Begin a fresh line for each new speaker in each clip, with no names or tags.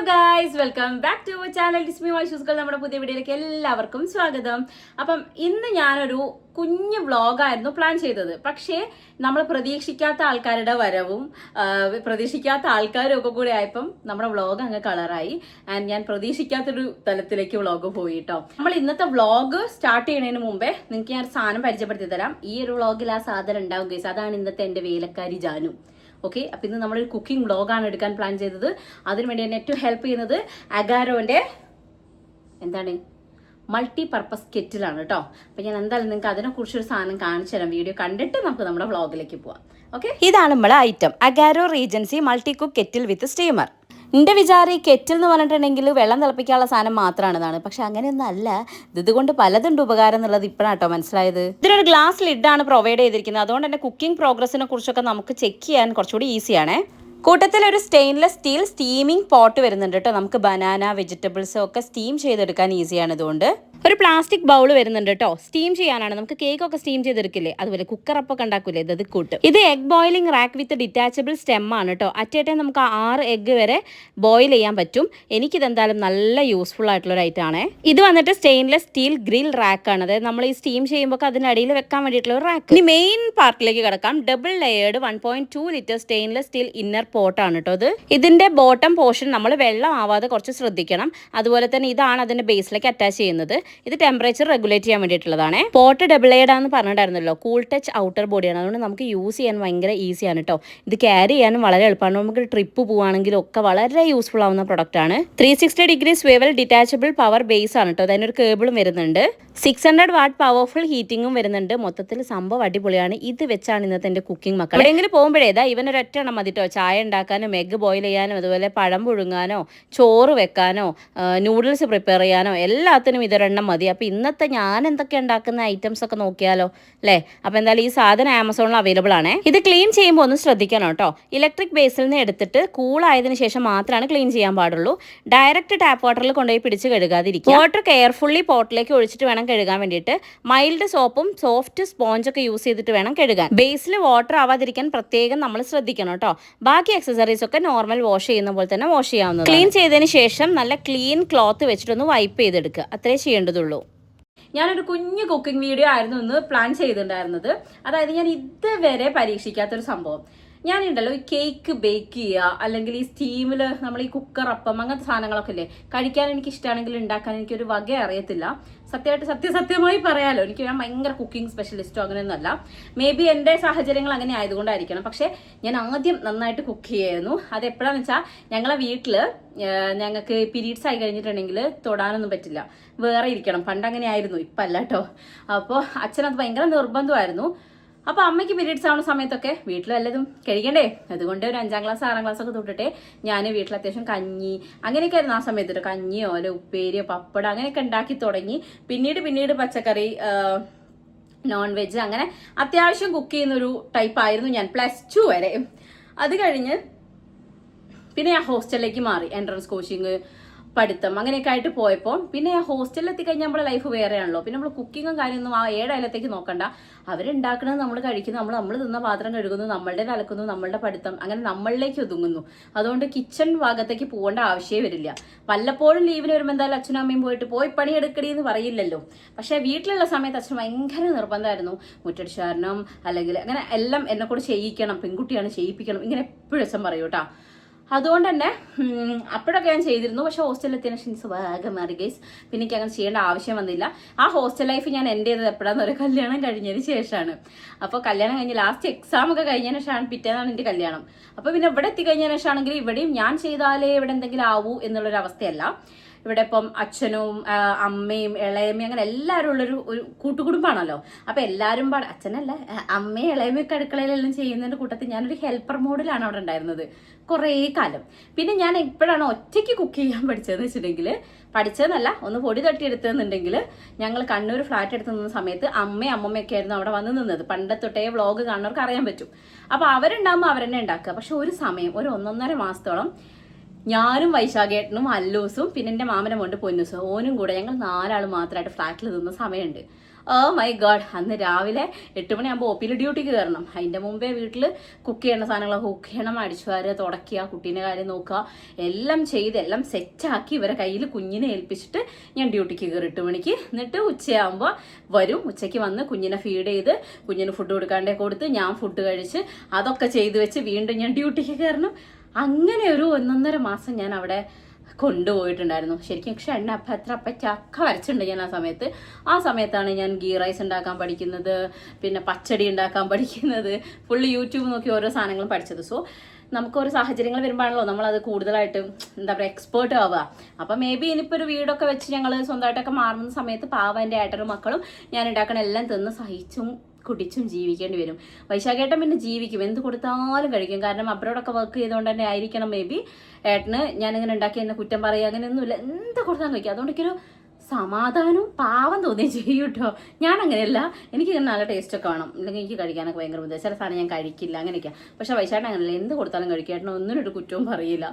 Guys, welcome back to our channel ഡിസ്മി വായിഷൂസുകൾ. നമ്മുടെ പുതിയ വീഡിയോയിലേക്ക് എല്ലാവർക്കും സ്വാഗതം. അപ്പം ഇന്ന് ഞാനൊരു കുഞ്ഞു വ്ളോഗായിരുന്നു പ്ലാൻ ചെയ്തത്. പക്ഷേ നമ്മൾ പ്രതീക്ഷിക്കാത്ത ആൾക്കാരുടെ വരവും പ്രതീക്ഷിക്കാത്ത ആൾക്കാരും ഒക്കെ കൂടി ആയപ്പം നമ്മുടെ വ്ളോഗ് അങ്ങ് കളറായി. ആൻഡ് ഞാൻ പ്രതീക്ഷിക്കാത്തൊരു തലത്തിലേക്ക് വ്ളോഗ് പോയി കേട്ടോ. നമ്മൾ ഇന്നത്തെ വ്ളോഗ് സ്റ്റാർട്ട് ചെയ്യുന്നതിന് മുമ്പേ നിങ്ങൾക്ക് ഞാൻ സാധനം പരിചയപ്പെടുത്തി തരാം. ഈ ഒരു വ്ളോഗിൽ ആ സാധനം ഉണ്ടാവും ഗൈസ്. അതാണ് ഇന്നത്തെ എൻ്റെ വേലക്കാരി ജാനു. ഓക്കെ, അപ്പം ഇന്ന് നമ്മളൊരു കുക്കിംഗ് വ്ളോഗാണ് എടുക്കാൻ പ്ലാൻ ചെയ്തത്. അതിനുവേണ്ടി എന്നെ ഏറ്റവും ഹെൽപ്പ് ചെയ്യുന്നത് അഗാരോൻ്റെ എന്താണ് മൾട്ടി പർപ്പസ് കെറ്റിലാണ് കേട്ടോ. അപ്പം ഞാൻ എന്തായാലും നിങ്ങൾക്ക് അതിനെക്കുറിച്ചൊരു സാധനം കാണിച്ചു തരാം. വീഡിയോ കണ്ടിട്ട് നമുക്ക് നമ്മുടെ വ്ളോഗിലേക്ക് പോവാം. ഓക്കെ, ഇതാണ് നമ്മളെ item Agaro Regency multi cook kettle with steamer. എൻ്റെ വിചാരം ഈ കെറ്റിൽ എന്ന് പറഞ്ഞിട്ടുണ്ടെങ്കിൽ വെള്ളം തിളപ്പിക്കാനുള്ള സാധനം മാത്രമാണെന്നാണ്. പക്ഷെ അങ്ങനെയൊന്നും അല്ല, ഇതുകൊണ്ട് പലതുണ്ട് ഉപകാരം എന്നുള്ളത് ഇപ്പോഴാട്ടോ മനസ്സിലായത്. ഇതിനൊരു ഗ്ലാസ് ലിഡാണ് പ്രൊവൈഡ് ചെയ്തിരിക്കുന്നത്. അതുകൊണ്ട് തന്നെ കുക്കിംഗ് പ്രോഗ്രസിനെ കുറിച്ചൊക്കെ നമുക്ക് ചെക്ക് ചെയ്യാൻ കുറച്ചുകൂടി ഈസിയാണേ. കൂട്ടത്തിൽ ഒരു സ്റ്റെയിൻലെസ് സ്റ്റീൽ സ്റ്റീമിംഗ് പോട്ട് വരുന്നുണ്ട് കേട്ടോ. നമുക്ക് ബനാന വെജിറ്റബിൾസ് ഒക്കെ സ്റ്റീം ചെയ്തെടുക്കാൻ ഈസിയാണ്. ഇതുകൊണ്ട് ഒരു പ്ലാസ്റ്റിക് ബൗൾ വരുന്നുണ്ട് കേട്ടോ. സ്റ്റീം ചെയ്യാനാണ്. നമുക്ക് കേക്ക് ഒക്കെ സ്റ്റീം ചെയ്തെടുക്കില്ലേ, അതുപോലെ കുക്കറപ്പൊക്കെ ഉണ്ടാക്കൂലേ, ഇത് കൂട്ട്. ഇത് എഗ് ബോയിലിംഗ് റാക്ക് വിത്ത് ഡിറ്റാച്ചബിൾ സ്റ്റെം ആണ് കേട്ടോ. അറ്റേറ്റെ നമുക്ക് 6 എഗ് വരെ ബോയിൽ ചെയ്യാൻ പറ്റും. എനിക്കിത് എന്തായാലും നല്ല യൂസ്ഫുൾ ആയിട്ടുള്ള ഒരു ഐറ്റം ആണേ. ഇത് വന്നിട്ട് സ്റ്റെയിൻലെസ് സ്റ്റീൽ ഗ്രിൽ റാക്ക് ആണ്. അതായത് നമ്മൾ ഈ സ്റ്റീം ചെയ്യുമ്പോൾ അതിനടിയിൽ വെക്കാൻ വേണ്ടിയിട്ടുള്ള ഒരു റാക്ക്. ഇനി മെയിൻ പാർട്ടിലേക്ക് കിടക്കാം. Double layered 1.2 litre stainless steel inner പോട്ടാണ് കേട്ടോ. ഇതിന്റെ ബോട്ടം പോർഷൻ നമ്മൾ വെള്ളം ആവാതെ കുറച്ച് ശ്രദ്ധിക്കണം. അതുപോലെ തന്നെ ഇതാണ് അതിന്റെ ബേസിലേക്ക് അറ്റാച്ച് ചെയ്യുന്നത്. ഇത് ടെമ്പറേച്ചർ റെഗുലേറ്റ് ചെയ്യാൻ വേണ്ടിയിട്ടുള്ളതാണ്. പോട്ട് ഡബിൾ എയ്ഡ് ആണെന്ന് പറഞ്ഞിട്ടുണ്ടായിരുന്നല്ലോ. കൂൾ ടച്ച് ഔട്ടർ ബോഡിയാണ്. അതുകൊണ്ട് നമുക്ക് യൂസ് ചെയ്യാൻ ഭയങ്കര ഈസിയാണ് കേട്ടോ. ഇത് ക്യാരി ചെയ്യാനും വളരെ എളുപ്പമാണ്. നമുക്ക് ട്രിപ്പ് പോവുകയാണെങ്കിലും ഒക്കെ വളരെ യൂസ്ഫുൾ ആവുന്ന പ്രൊഡക്റ്റ് ആണ്. 360 ഡിഗ്രി സ്വേവൽ ഡിറ്റാച്ചബിൾ പവർ ബേസ് ആണ് കേട്ടോ. അതിനൊരു കേബിളും വരുന്നുണ്ട്. 600 വാട്ട് പവർഫുൾ ഹീറ്റിംഗും വരുന്നുണ്ട്. മൊത്തത്തിൽ സംഭവം അടിപൊളിയാണ്. ഇത് വെച്ചാണ് ഇന്നത്തെ എൻ്റെ കുക്കിംഗ് മക്കൾ. എവിടെയെങ്കിലും പോകുമ്പോഴേതാ ഇവനൊരൊറ്റ എണ്ണം മതി കേട്ടോ. ചായ ഉണ്ടാക്കാനും എഗ്ഗ് ബോയിൽ ചെയ്യാനും അതുപോലെ പഴം പുഴുങ്ങാനോ ചോറ് വെക്കാനോ നൂഡിൽസ് പ്രിപ്പയർ ചെയ്യാനോ എല്ലാത്തിനും ഇതൊരെണ്ണം മതി. അപ്പോൾ ഇന്നത്തെ ഞാൻ എന്തൊക്കെ ഉണ്ടാക്കുന്ന ഐറ്റംസ് ഒക്കെ നോക്കിയാലോ അല്ലേ. അപ്പോൾ എന്തായാലും ഈ സാധനം ആമസോണിൽ അവൈലബിൾ ആണ്. ഇത് ക്ലീൻ ചെയ്യുമ്പോൾ ഒന്ന് ശ്രദ്ധിക്കണം കേട്ടോ. ഇലക്ട്രിക് ബേസിൽ നിന്ന് എടുത്തിട്ട് കൂളായതിനു ശേഷം മാത്രമാണ് ക്ലീൻ ചെയ്യാൻ പാടുള്ളൂ. ഡയറക്റ്റ് ടാപ്പ് വാട്ടറിൽ കൊണ്ടുപോയി പിടിച്ച് കഴുകാതിരിക്കും. വാട്ടർ കെയർഫുള്ളി പോട്ടിലേക്ക് ഒഴിച്ചിട്ട് വേണം കഴുകാൻ വേണ്ടിയിട്ട്. മൈൽഡ് സോപ്പും സോഫ്റ്റ് സ്പോഞ്ചൊക്കെ യൂസ് ചെയ്തിട്ട് വേണം കഴുകാൻ. ബേസിൽ വാട്ടർ ആവാതിരിക്കാൻ പ്രത്യേകം നമ്മൾ ശ്രദ്ധിക്കണം കേട്ടോ. ബാക്കി ആക്സസറീസ് ഒക്കെ നോർമൽ വാഷ് ചെയ്യുന്ന പോലെ തന്നെ വാഷ് ചെയ്യാവുന്നത്. ക്ലീൻ ചെയ്തതിന് ശേഷം നല്ല ക്ലീൻ ക്ലോത്ത് വെച്ചിട്ടൊന്ന് വൈപ്പ് ചെയ്തെടുക്കുക. അത്രേ ചെയ്യേണ്ടതുള്ളൂ. ഞാനൊരു കുഞ്ഞു കുക്കിംഗ് വീഡിയോ ആയിരുന്നു ഇന്ന് പ്ലാൻ ചെയ്തിട്ടുണ്ടായിരുന്നത്. അതായത് ഞാൻ ഇതുവരെ പരീക്ഷിക്കാത്തൊരു സംഭവം. ഞാനുണ്ടല്ലോ ഈ കേക്ക് ബേക്ക് ചെയ്യുക, അല്ലെങ്കിൽ ഈ സ്റ്റീമിൽ നമ്മൾ ഈ കുക്കർ അപ്പം അങ്ങനത്തെ സാധനങ്ങളൊക്കെ ഇല്ലേ, കഴിക്കാൻ എനിക്ക് ഇഷ്ടമാണെങ്കിൽ ഉണ്ടാക്കാൻ എനിക്കൊരു വക അറിയത്തില്ല. സത്യമായി പറയാലോ, ഞാൻ ഭയങ്കര കുക്കിംഗ് സ്പെഷ്യലിസ്റ്റോ അങ്ങനെയൊന്നുമല്ല. മേ ബി എൻ്റെ സാഹചര്യങ്ങൾ അങ്ങനെ ആയതുകൊണ്ടായിരിക്കണം. പക്ഷേ ഞാൻ ആദ്യം നന്നായിട്ട് കുക്ക് ചെയ്യായിരുന്നു. അത് എപ്പോഴാന്ന് വെച്ചാൽ ഞങ്ങളെ വീട്ടിൽ ഞങ്ങൾക്ക് പീരീഡ്സ് ആയി കഴിഞ്ഞിട്ടുണ്ടെങ്കിൽ തൊടാനൊന്നും പറ്റില്ല, വേറെ ഇരിക്കണം. പണ്ടങ്ങനെ ആയിരുന്നു, ഇപ്പം അല്ല കേട്ടോ. അപ്പോൾ അച്ഛനത് ഭയങ്കര നിർബന്ധമായിരുന്നു. അപ്പോൾ അമ്മയ്ക്ക് പീരീഡ്സ് ആവുന്ന സമയത്തൊക്കെ വീട്ടിൽ വല്ലതും കഴിക്കണ്ടേ. അതുകൊണ്ട് ഒരു 5ാം ക്ലാസ് 6ാം ക്ലാസ് ഒക്കെ തൊട്ടിട്ടേ ഞാൻ വീട്ടിൽ അത്യാവശ്യം കഞ്ഞി അങ്ങനെയൊക്കെ ആയിരുന്നു ആ സമയത്ത്. കഞ്ഞിയോ അല്ലെ ഉപ്പേരിയോ പപ്പടം അങ്ങനെയൊക്കെ ഉണ്ടാക്കി തുടങ്ങി. പിന്നീട് പച്ചക്കറി, നോൺ വെജ് അങ്ങനെ അത്യാവശ്യം കുക്ക് ചെയ്യുന്നൊരു ടൈപ്പായിരുന്നു ഞാൻ +2 വരെ. അത് കഴിഞ്ഞ് പിന്നെ ഞാൻ ഹോസ്റ്റലിലേക്ക് മാറി. എൻട്രൻസ് കോച്ചിങ്, പഠിത്തം അങ്ങനെയൊക്കെ ആയിട്ട് പോയപ്പോൾ പിന്നെ ഹോസ്റ്റലിൽ എത്തിക്കഴിഞ്ഞാൽ നമ്മുടെ ലൈഫ് വേറെയാണല്ലോ. പിന്നെ നമ്മൾ കുക്കിങ്ങും കാര്യമൊന്നും ആ 7 അയലത്തേക്ക് നോക്കണ്ട. അവരുണ്ടാക്കുന്നത് നമ്മൾ കഴിക്കുന്നു, നമ്മൾ തിന്ന പാത്രം കഴുകുന്നു, നമ്മളുടെ തലക്കുന്നു, നമ്മളുടെ പഠിത്തം അങ്ങനെ നമ്മളിലേക്ക് ഒതുങ്ങുന്നു. അതുകൊണ്ട് കിച്ചൺ ഭാഗത്തേക്ക് പോകേണ്ട ആവശ്യമേ വരില്ല. വല്ലപ്പോഴും ലീവിന് വരുമ്പോൾ എന്തായാലും അച്ഛനും അമ്മയും പോയി പണിയെടുക്കടി എന്ന് പറയില്ലല്ലോ. പക്ഷേ വീട്ടിലുള്ള സമയത്ത് അച്ഛൻ ഭയങ്കര നിർബന്ധമായിരുന്നു. മുറ്റടിച്ചാരണം അല്ലെങ്കിൽ അങ്ങനെ എല്ലാം എന്നെക്കൂടെ ചെയ്യിക്കണം, പെൺകുട്ടിയാണ് ചെയ്യിപ്പിക്കണം, ഇങ്ങനെ എപ്പോഴും അച്ഛൻ പറയൂ കേട്ടോ. അതുകൊണ്ട് തന്നെ അപ്പോഴൊക്കെ ഞാൻ ചെയ്തിരുന്നു. പക്ഷേ ഹോസ്റ്റലിൽ എത്തിയതിനു ശേഷം വേഗം മാറി ഗൈസ്. പിന്നെ എനിക്ക് അങ്ങനെ ചെയ്യേണ്ട ആവശ്യം വന്നില്ല. ആ ഹോസ്റ്റൽ ലൈഫ് ഞാൻ എൻ്റെ ചെയ്തത് എപ്പോഴാന്ന് ഒരു കല്യാണം കഴിഞ്ഞതിന് ശേഷമാണ്. അപ്പോൾ കല്യാണം കഴിഞ്ഞ് ലാസ്റ്റ് എക്സാം ഒക്കെ കഴിഞ്ഞതിന് ശേഷമാണ്, പിറ്റേന്നാണ് എൻ്റെ കല്യാണം. അപ്പോൾ പിന്നെ ഇവിടെ എത്തിക്കഴിഞ്ഞതിന് ശേഷമാണെങ്കിൽ ഇവിടെയും ഞാൻ ചെയ്താലേ ഇവിടെ എന്തെങ്കിലും ആവൂ എന്നുള്ളൊരു അവസ്ഥയല്ല. ഇവിടെ ഇപ്പം അച്ഛനും അമ്മയും ഇളയമ്മയും അങ്ങനെ എല്ലാവരും ഉള്ളൊരു കൂട്ടുകുടുംബാണല്ലോ. അപ്പം എല്ലാവരും അച്ഛനല്ല അമ്മയും ഇളയമ്മയൊക്കെ അടുക്കളയിലെല്ലാം ചെയ്യുന്നതിൻ്റെ കൂട്ടത്തിൽ ഞാനൊരു ഹെൽപ്പർ മോഡിലാണ് അവിടെ ഉണ്ടായിരുന്നത് കുറേ കാലം. പിന്നെ ഞാൻ എപ്പോഴാണ് ഒറ്റയ്ക്ക് കുക്ക് ചെയ്യാൻ പഠിച്ചതെന്ന് വെച്ചിട്ടുണ്ടെങ്കിൽ, പഠിച്ചതെന്നല്ല ഒന്ന് പൊടി തട്ടിയെടുത്തതെന്നുണ്ടെങ്കിൽ, ഞങ്ങൾ കണ്ണൂർ ഫ്ലാറ്റ് എടുത്ത് നിന്ന സമയത്ത് അമ്മയൊക്കെ ആയിരുന്നു അവിടെ വന്ന് നിന്നത്. പണ്ടത്തൊട്ടേ വ്ളോഗ് കാണുന്നവർക്ക് അറിയാൻ പറ്റും. അപ്പോൾ അവരുണ്ടാകുമ്പോൾ അവരെന്നെ ഉണ്ടാക്കുക. പക്ഷെ ഒരു സമയം ഒരു 1.5 മാസത്തോളം ഞാനും വൈശാഖേട്ടനും അല്ലൂസും പിന്നെ എൻ്റെ മാമനെ കൊണ്ട് പൊന്നൂസും ഓനും കൂടെ ഞങ്ങൾ 4 ആൾ മാത്രമായിട്ട് ഫ്ലാറ്റിൽ നിന്ന സമയമുണ്ട്. ഓ മൈ ഗോഡ്, അന്ന് രാവിലെ 8 മണിയാകുമ്പോൾ ഒപ്പിയിൽ ഡ്യൂട്ടിക്ക് കയറണം. അതിൻ്റെ മുമ്പേ വീട്ടിൽ കുക്ക് ചെയ്യേണ്ട സാധനങ്ങളൊക്കെ കുക്ക് ചെയ്യണം, അടിച്ചു വാരുക, തുടയ്ക്കുക, കുട്ടീൻ്റെ കാര്യം നോക്കുക, എല്ലാം ചെയ്ത് എല്ലാം സെറ്റാക്കി ഇവരെ കയ്യിൽ കുഞ്ഞിനെ ഏൽപ്പിച്ചിട്ട് ഞാൻ ഡ്യൂട്ടിക്ക് കയറി 8 മണിക്ക്. എന്നിട്ട് ഉച്ചയാകുമ്പോൾ വരും. ഉച്ചയ്ക്ക് വന്ന് കുഞ്ഞിനെ ഫീഡ് ചെയ്ത് കുഞ്ഞിന് ഫുഡ് കൊടുക്കാണ്ടേ കൊടുത്ത് ഞാൻ ഫുഡ് കഴിച്ച് അതൊക്കെ ചെയ്ത് വെച്ച് വീണ്ടും ഞാൻ ഡ്യൂട്ടിക്ക് കയറണം. അങ്ങനെ ഒരു 1.5 മാസം ഞാൻ അവിടെ കൊണ്ടുപോയിട്ടുണ്ടായിരുന്നു ശരിക്കും. പക്ഷെ അപ്പം ചക്ക വരച്ചിട്ടുണ്ട് ഞാൻ ആ സമയത്താണ് ഞാൻ ഗീ റൈസ് ഉണ്ടാക്കാൻ പഠിക്കുന്നത്, പിന്നെ പച്ചടി ഉണ്ടാക്കാൻ പഠിക്കുന്നത്, ഫുള്ള് യൂട്യൂബ് നോക്കി ഓരോ സാധനങ്ങളും പഠിച്ചത്. സോ നമുക്ക് ഓരോ സാഹചര്യങ്ങൾ വരുമ്പോഴാണല്ലോ നമ്മളത് കൂടുതലായിട്ട് എന്താ പറയുക എക്സ്പേർട്ട് ആവുക. അപ്പം മേ ബി ഇനിയിപ്പോൾ ഒരു വീടൊക്കെ വെച്ച് ഞങ്ങൾ സ്വന്തമായിട്ടൊക്കെ മാറുന്ന സമയത്ത് പാവം എൻ്റെ ഏട്ടനും മക്കളും ഞാൻ ഉണ്ടാക്കണ എല്ലാം തിന്ന് സഹിച്ചും കുടിച്ചും ജീവിക്കേണ്ടി വരും. വൈശാഖേട്ടൻ പിന്നെ ജീവിക്കും, എന്ത് കൊടുത്താലും കഴിക്കും. കാരണം അബ്രോഡൊക്കെ വർക്ക് ചെയ്തുകൊണ്ട് തന്നെ ആയിരിക്കണം മേ ബി ഏട്ടന് ഞാനിങ്ങനെ ഉണ്ടാക്കി എന്നെ കുറ്റം പറയുക അങ്ങനെയൊന്നുമില്ല, എന്ത് കൊടുത്താലും കഴിക്കും. അതുകൊണ്ടൊക്കെയൊരു സമാധാനവും പാവം തോന്നുകയും ചെയ്യും കേട്ടോ. ഞാൻ അങ്ങനെയല്ല, എനിക്ക് നല്ല ടേസ്റ്റൊക്കെ വേണം, അല്ലെങ്കിൽ എനിക്ക് കഴിക്കാനൊക്കെ ഭയങ്കര ബുദ്ധിമുട്ട്, ചില സാധനം ഞാൻ കഴിക്കില്ല അങ്ങനെയൊക്കെയാണ്. പക്ഷെ വൈശാഖേട്ടൻ അങ്ങനെയല്ല, എന്ത് കൊടുത്താലും കഴിക്കും. ഏട്ടന് ഒന്നിനൊരു കുറ്റവും പറയില്ല.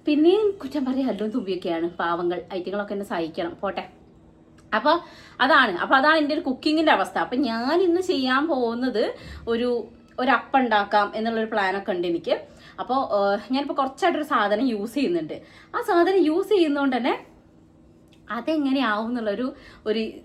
പിന്നെയും കുറ്റം പറയുക അല്ലും തുമ്പിയൊക്കെയാണ്, പാവങ്ങൾ ഐറ്റങ്ങളൊക്കെ എന്നെ സഹിക്കണം. പോട്ടെ. അപ്പോൾ അതാണ് എൻ്റെ ഒരു കുക്കിങ്ങിൻ്റെ അവസ്ഥ. അപ്പം ഞാൻ ഇന്ന് ചെയ്യാൻ പോകുന്നത് ഒരു അപ്പം ഉണ്ടാക്കാം എന്നുള്ളൊരു പ്ലാനൊക്കെ ഉണ്ട് എനിക്ക്. അപ്പോൾ ഞാനിപ്പോൾ കുറച്ചായിട്ടൊരു സാധനം യൂസ് ചെയ്യുന്നുണ്ട്. ആ സാധനം യൂസ് ചെയ്യുന്നതുകൊണ്ട് തന്നെ അതെങ്ങനെയാവും എന്നുള്ളൊരു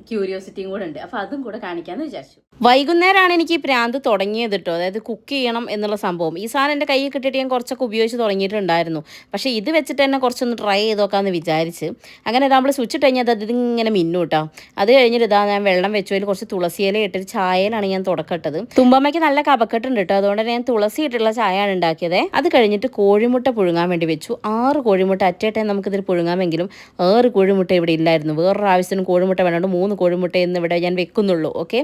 ക്യൂരിയോസിറ്റിയും കൂടെ ഉണ്ട്. അപ്പോൾ അതും കൂടെ കാണിക്കാമെന്ന് വിചാരിച്ചു. വൈകുന്നേരമാണ് എനിക്ക് ഈ പ്രാന്ത് തുടങ്ങിയത് കേട്ടോ. അതായത് കുക്ക് ചെയ്യണം എന്നുള്ള സംഭവം. ഈ സാധനം എൻ്റെ കയ്യിൽ കിട്ടിയിട്ട് ഞാൻ കുറച്ചൊക്കെ ഉപയോഗിച്ച് തുടങ്ങിയിട്ടുണ്ടായിരുന്നു. പക്ഷേ ഇത് വെച്ചിട്ട് തന്നെ കുറച്ചൊന്ന് ട്രൈ ചെയ്ത് നോക്കാമെന്ന് വിചാരിച്ച് അങ്ങനെ നമ്മൾ സ്വിച്ച് ഇട്ട് കഴിഞ്ഞാൽ അത് ഇതിങ്ങനെ മിന്നു കേട്ടോ. അത് കഴിഞ്ഞിട്ട് ഞാൻ വെള്ളം വെച്ചു, അതിൽ കുറച്ച് തുളസിയില ഇട്ടിട്ട് ചായയിലാണ് ഞാൻ തുടക്കട്ടത്. തുമ്പമ്മയ്ക്ക് നല്ല കപക്കെട്ടുണ്ട് കേട്ടോ, അതുകൊണ്ട് തന്നെ ഞാൻ തുളസി ഇട്ടുള്ള ചായയാണ് ഉണ്ടാക്കിയത്. അത് കഴിഞ്ഞിട്ട് കോഴിമുട്ട പുഴുങ്ങാൻ വേണ്ടി വെച്ചു. 6 കോഴിമുട്ട അറ്റേട്ടൻ നമുക്കിതിൽ പുഴുങ്ങാമെങ്കിലും 6 കോഴിമുട്ട ഇവിടെ ഇല്ലായിരുന്നു. വേറൊരു ആവശ്യത്തിന് കോഴിമുട്ട വേണോണ്ട് 3 കോഴിമുട്ട എന്ന് ഇവിടെ ഞാൻ വെക്കുന്നുള്ളൂ. ഓക്കെ,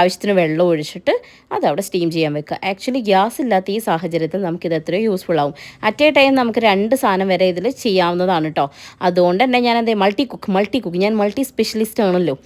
ആവശ്യത്തിന് വെള്ളം ഒഴിച്ചിട്ട് അതവിടെ സ്റ്റീം ചെയ്യാൻ വെക്കുക. ആക്ച്വലി ഗ്യാസ് ഇല്ലാത്ത ഈ സാഹചര്യത്തിൽ നമുക്കിത് എത്രയോ യൂസ്ഫുൾ ആവും. അറ്റ് എ ടൈം നമുക്ക് 2 സാധനം വരെ ഇതിൽ ചെയ്യാവുന്നതാണ് കേട്ടോ. അതുകൊണ്ട് തന്നെ ഞാൻ മൾട്ടി കുക്ക് ഞാൻ മൾട്ടി സ്പെഷ്യലിസ്റ്റ് ആണല്ലോ.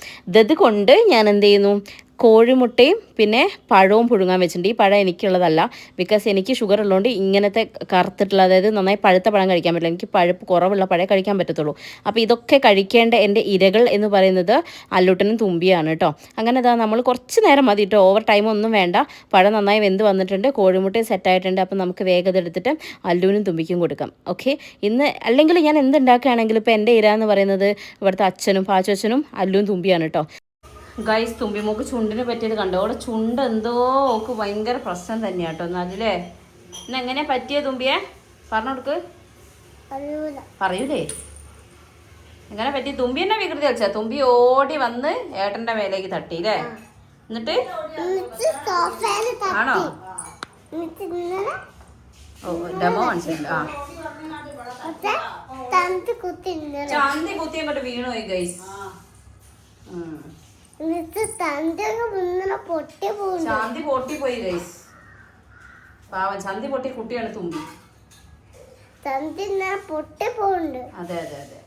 ഇതുകൊണ്ട് ഞാൻ എന്ത് ചെയ്യുന്നു, കോഴിമുട്ടയും പിന്നെ പഴവും പുഴുങ്ങാൻ വെച്ചിട്ടുണ്ട്. ഈ പഴം എനിക്കുള്ളതല്ല, ബിക്കോസ് എനിക്ക് ഷുഗർ ഉള്ളതുകൊണ്ട് ഇങ്ങനത്തെ കറുത്തിട്ടുള്ള, അതായത് നന്നായി പഴുത്ത പഴം കഴിക്കാൻ പറ്റില്ല. എനിക്ക് പഴുപ്പ് കുറവുള്ള പഴം കഴിക്കാൻ പറ്റത്തുള്ളൂ. അപ്പോൾ ഇതൊക്കെ കഴിക്കേണ്ട എൻ്റെ ഇരകൾ എന്ന് പറയുന്നത് അല്ലൂട്ടനും തുമ്പിയാണ് കേട്ടോ. അങ്ങനെ നമ്മൾ കുറച്ച് നേരം മതി കേട്ടോ, ഓവർ ടൈം ഒന്നും വേണ്ട. പഴം നന്നായി വെന്ത് വന്നിട്ടുണ്ട്, കോഴിമുട്ടയും സെറ്റായിട്ടുണ്ട്. അപ്പോൾ നമുക്ക് വേഗത എടുത്തിട്ട് അല്ലൂനും തുമ്പിക്കും കൊടുക്കാം. ഓക്കെ, ഇന്ന് അല്ലെങ്കിൽ ഞാൻ എന്തുണ്ടാക്കുകയാണെങ്കിലും ഇപ്പോൾ എൻ്റെ ഇര എന്ന് പറയുന്നത് ഇവിടുത്തെ അച്ഛനും പാച്ചനും അല്ലും തുമ്പിയാണ് കേട്ടോ. ഗൈസ്, തുമ്പിമോക്ക് ചുണ്ടിന് പറ്റിയത് കണ്ടോ? അവിടെ ചുണ്ട് എന്തോ ഓക്ക് ഭയങ്കര പ്രശ്നം തന്നെയാട്ടോ. എന്നാലേ ഇന്ന് എങ്ങനെയാ പറ്റിയ തുമ്പിയെ പറഞ്ഞു കൊടുക്ക്. പറയൂലേ എങ്ങനെ പറ്റി? തുമ്പി തന്നെ വികൃതി കളിച്ചാ. തുമ്പി ഓടി വന്ന് ഏട്ടന്റെ മേലേക്ക് തട്ടിയില്ലേ? എന്നിട്ട് ആണോ? ഓ, ഡെമോ മനസ്സിലില്ല. ചാന്തി കുത്തി അങ്ങോട്ട് വീണു പോയി ഗൈസ്. ചാന്തി പൊട്ടിപ്പോയി ഗൈസ്. പാവം ചന്തി പൊട്ടി കുട്ടിയാണ് തുമ്പി. അതെ അതെ അതെ.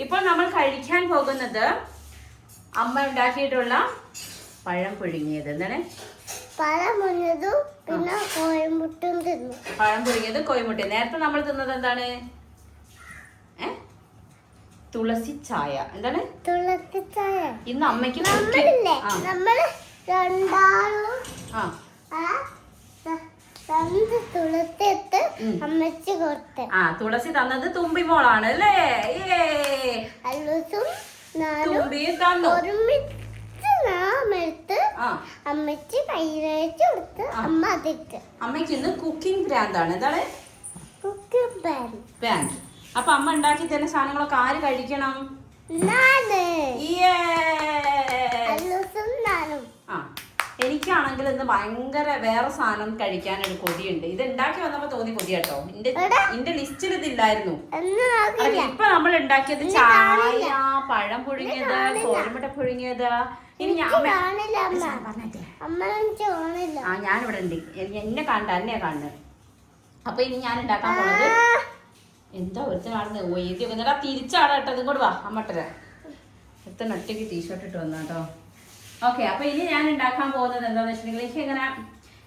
ഇപ്പോൾ നമ്മൾ കഴിക്കാൻ പോകുന്നത് അമ്മ ഉണ്ടാക്കിയിട്ടുള്ള പഴം പുഴുങ്ങിയത്. എന്താണ്? പഴം പുഴുങ്ങിയതും പിന്നെ കോഴിമുട്ടയും തിന്നു. പഴം പുഴുങ്ങിയതും കോഴിമുട്ടയും. നേരത്തെ നമ്മൾ തിന്നത് എന്താണ്? തുളസി ചായ. എന്താണ്? തുളസി ചായ. ഇന്ന് അമ്മയ്ക്ക് തുളസി തന്നത് തുമ്പി മോളാണ് അല്ലേ? തുമ്പിയും തന്നു. അമ്മയ്ക്ക് ഇന്ന് കുക്കിംഗ് ഭ്രാന്താണ്. എന്താണ്? ഭ്രാന്ത്. അപ്പൊ അമ്മ ഉണ്ടാക്കി തരുന്ന സാധനങ്ങളൊക്കെ ആര് കഴിക്കണം? എനിക്കാണെങ്കിൽ ഇന്ന് ഭയങ്കര വേറെ സാധനം കഴിക്കാനൊരു കൊതിയുണ്ട്. ഇത് ഉണ്ടാക്കി വന്നപ്പോ തോന്നി കൊതി കേട്ടോ. എന്റെ ലിസ്റ്റിൽ ഇതില്ലായിരുന്നു. ഇപ്പൊ നമ്മൾ ഉണ്ടാക്കിയത് ചായ, പഴം പുഴുങ്ങിയത്, കോഴിമുട്ട പുഴുങ്ങിയത്. ഇനി ഞാനിവിടെ ഉണ്ട്, എന്നെ കാണണ്ട, എന്നെയാ കാണുന്നത്. അപ്പൊ ഇനി ഞാൻ ഉണ്ടാക്കാൻ പോണത് എന്താ ഒരുത്തനാണെന്ന് എഴുതി വെക്കുന്നില്ല. തിരിച്ചാണ് കേട്ടോ. ഇതും കൂടെ വാ അമ്മട്ടര. ഒരുത്തൻ ഒറ്റയ്ക്ക് ടീഷർട്ട് ഇട്ട് വന്നാ കേട്ടോ. ഓക്കെ, അപ്പൊ ഇനി ഞാൻ ഉണ്ടാക്കാൻ പോകുന്നത് എന്താണെന്ന് വെച്ചിട്ടുണ്ടെങ്കിൽ, എനിക്ക് ഇങ്ങനെ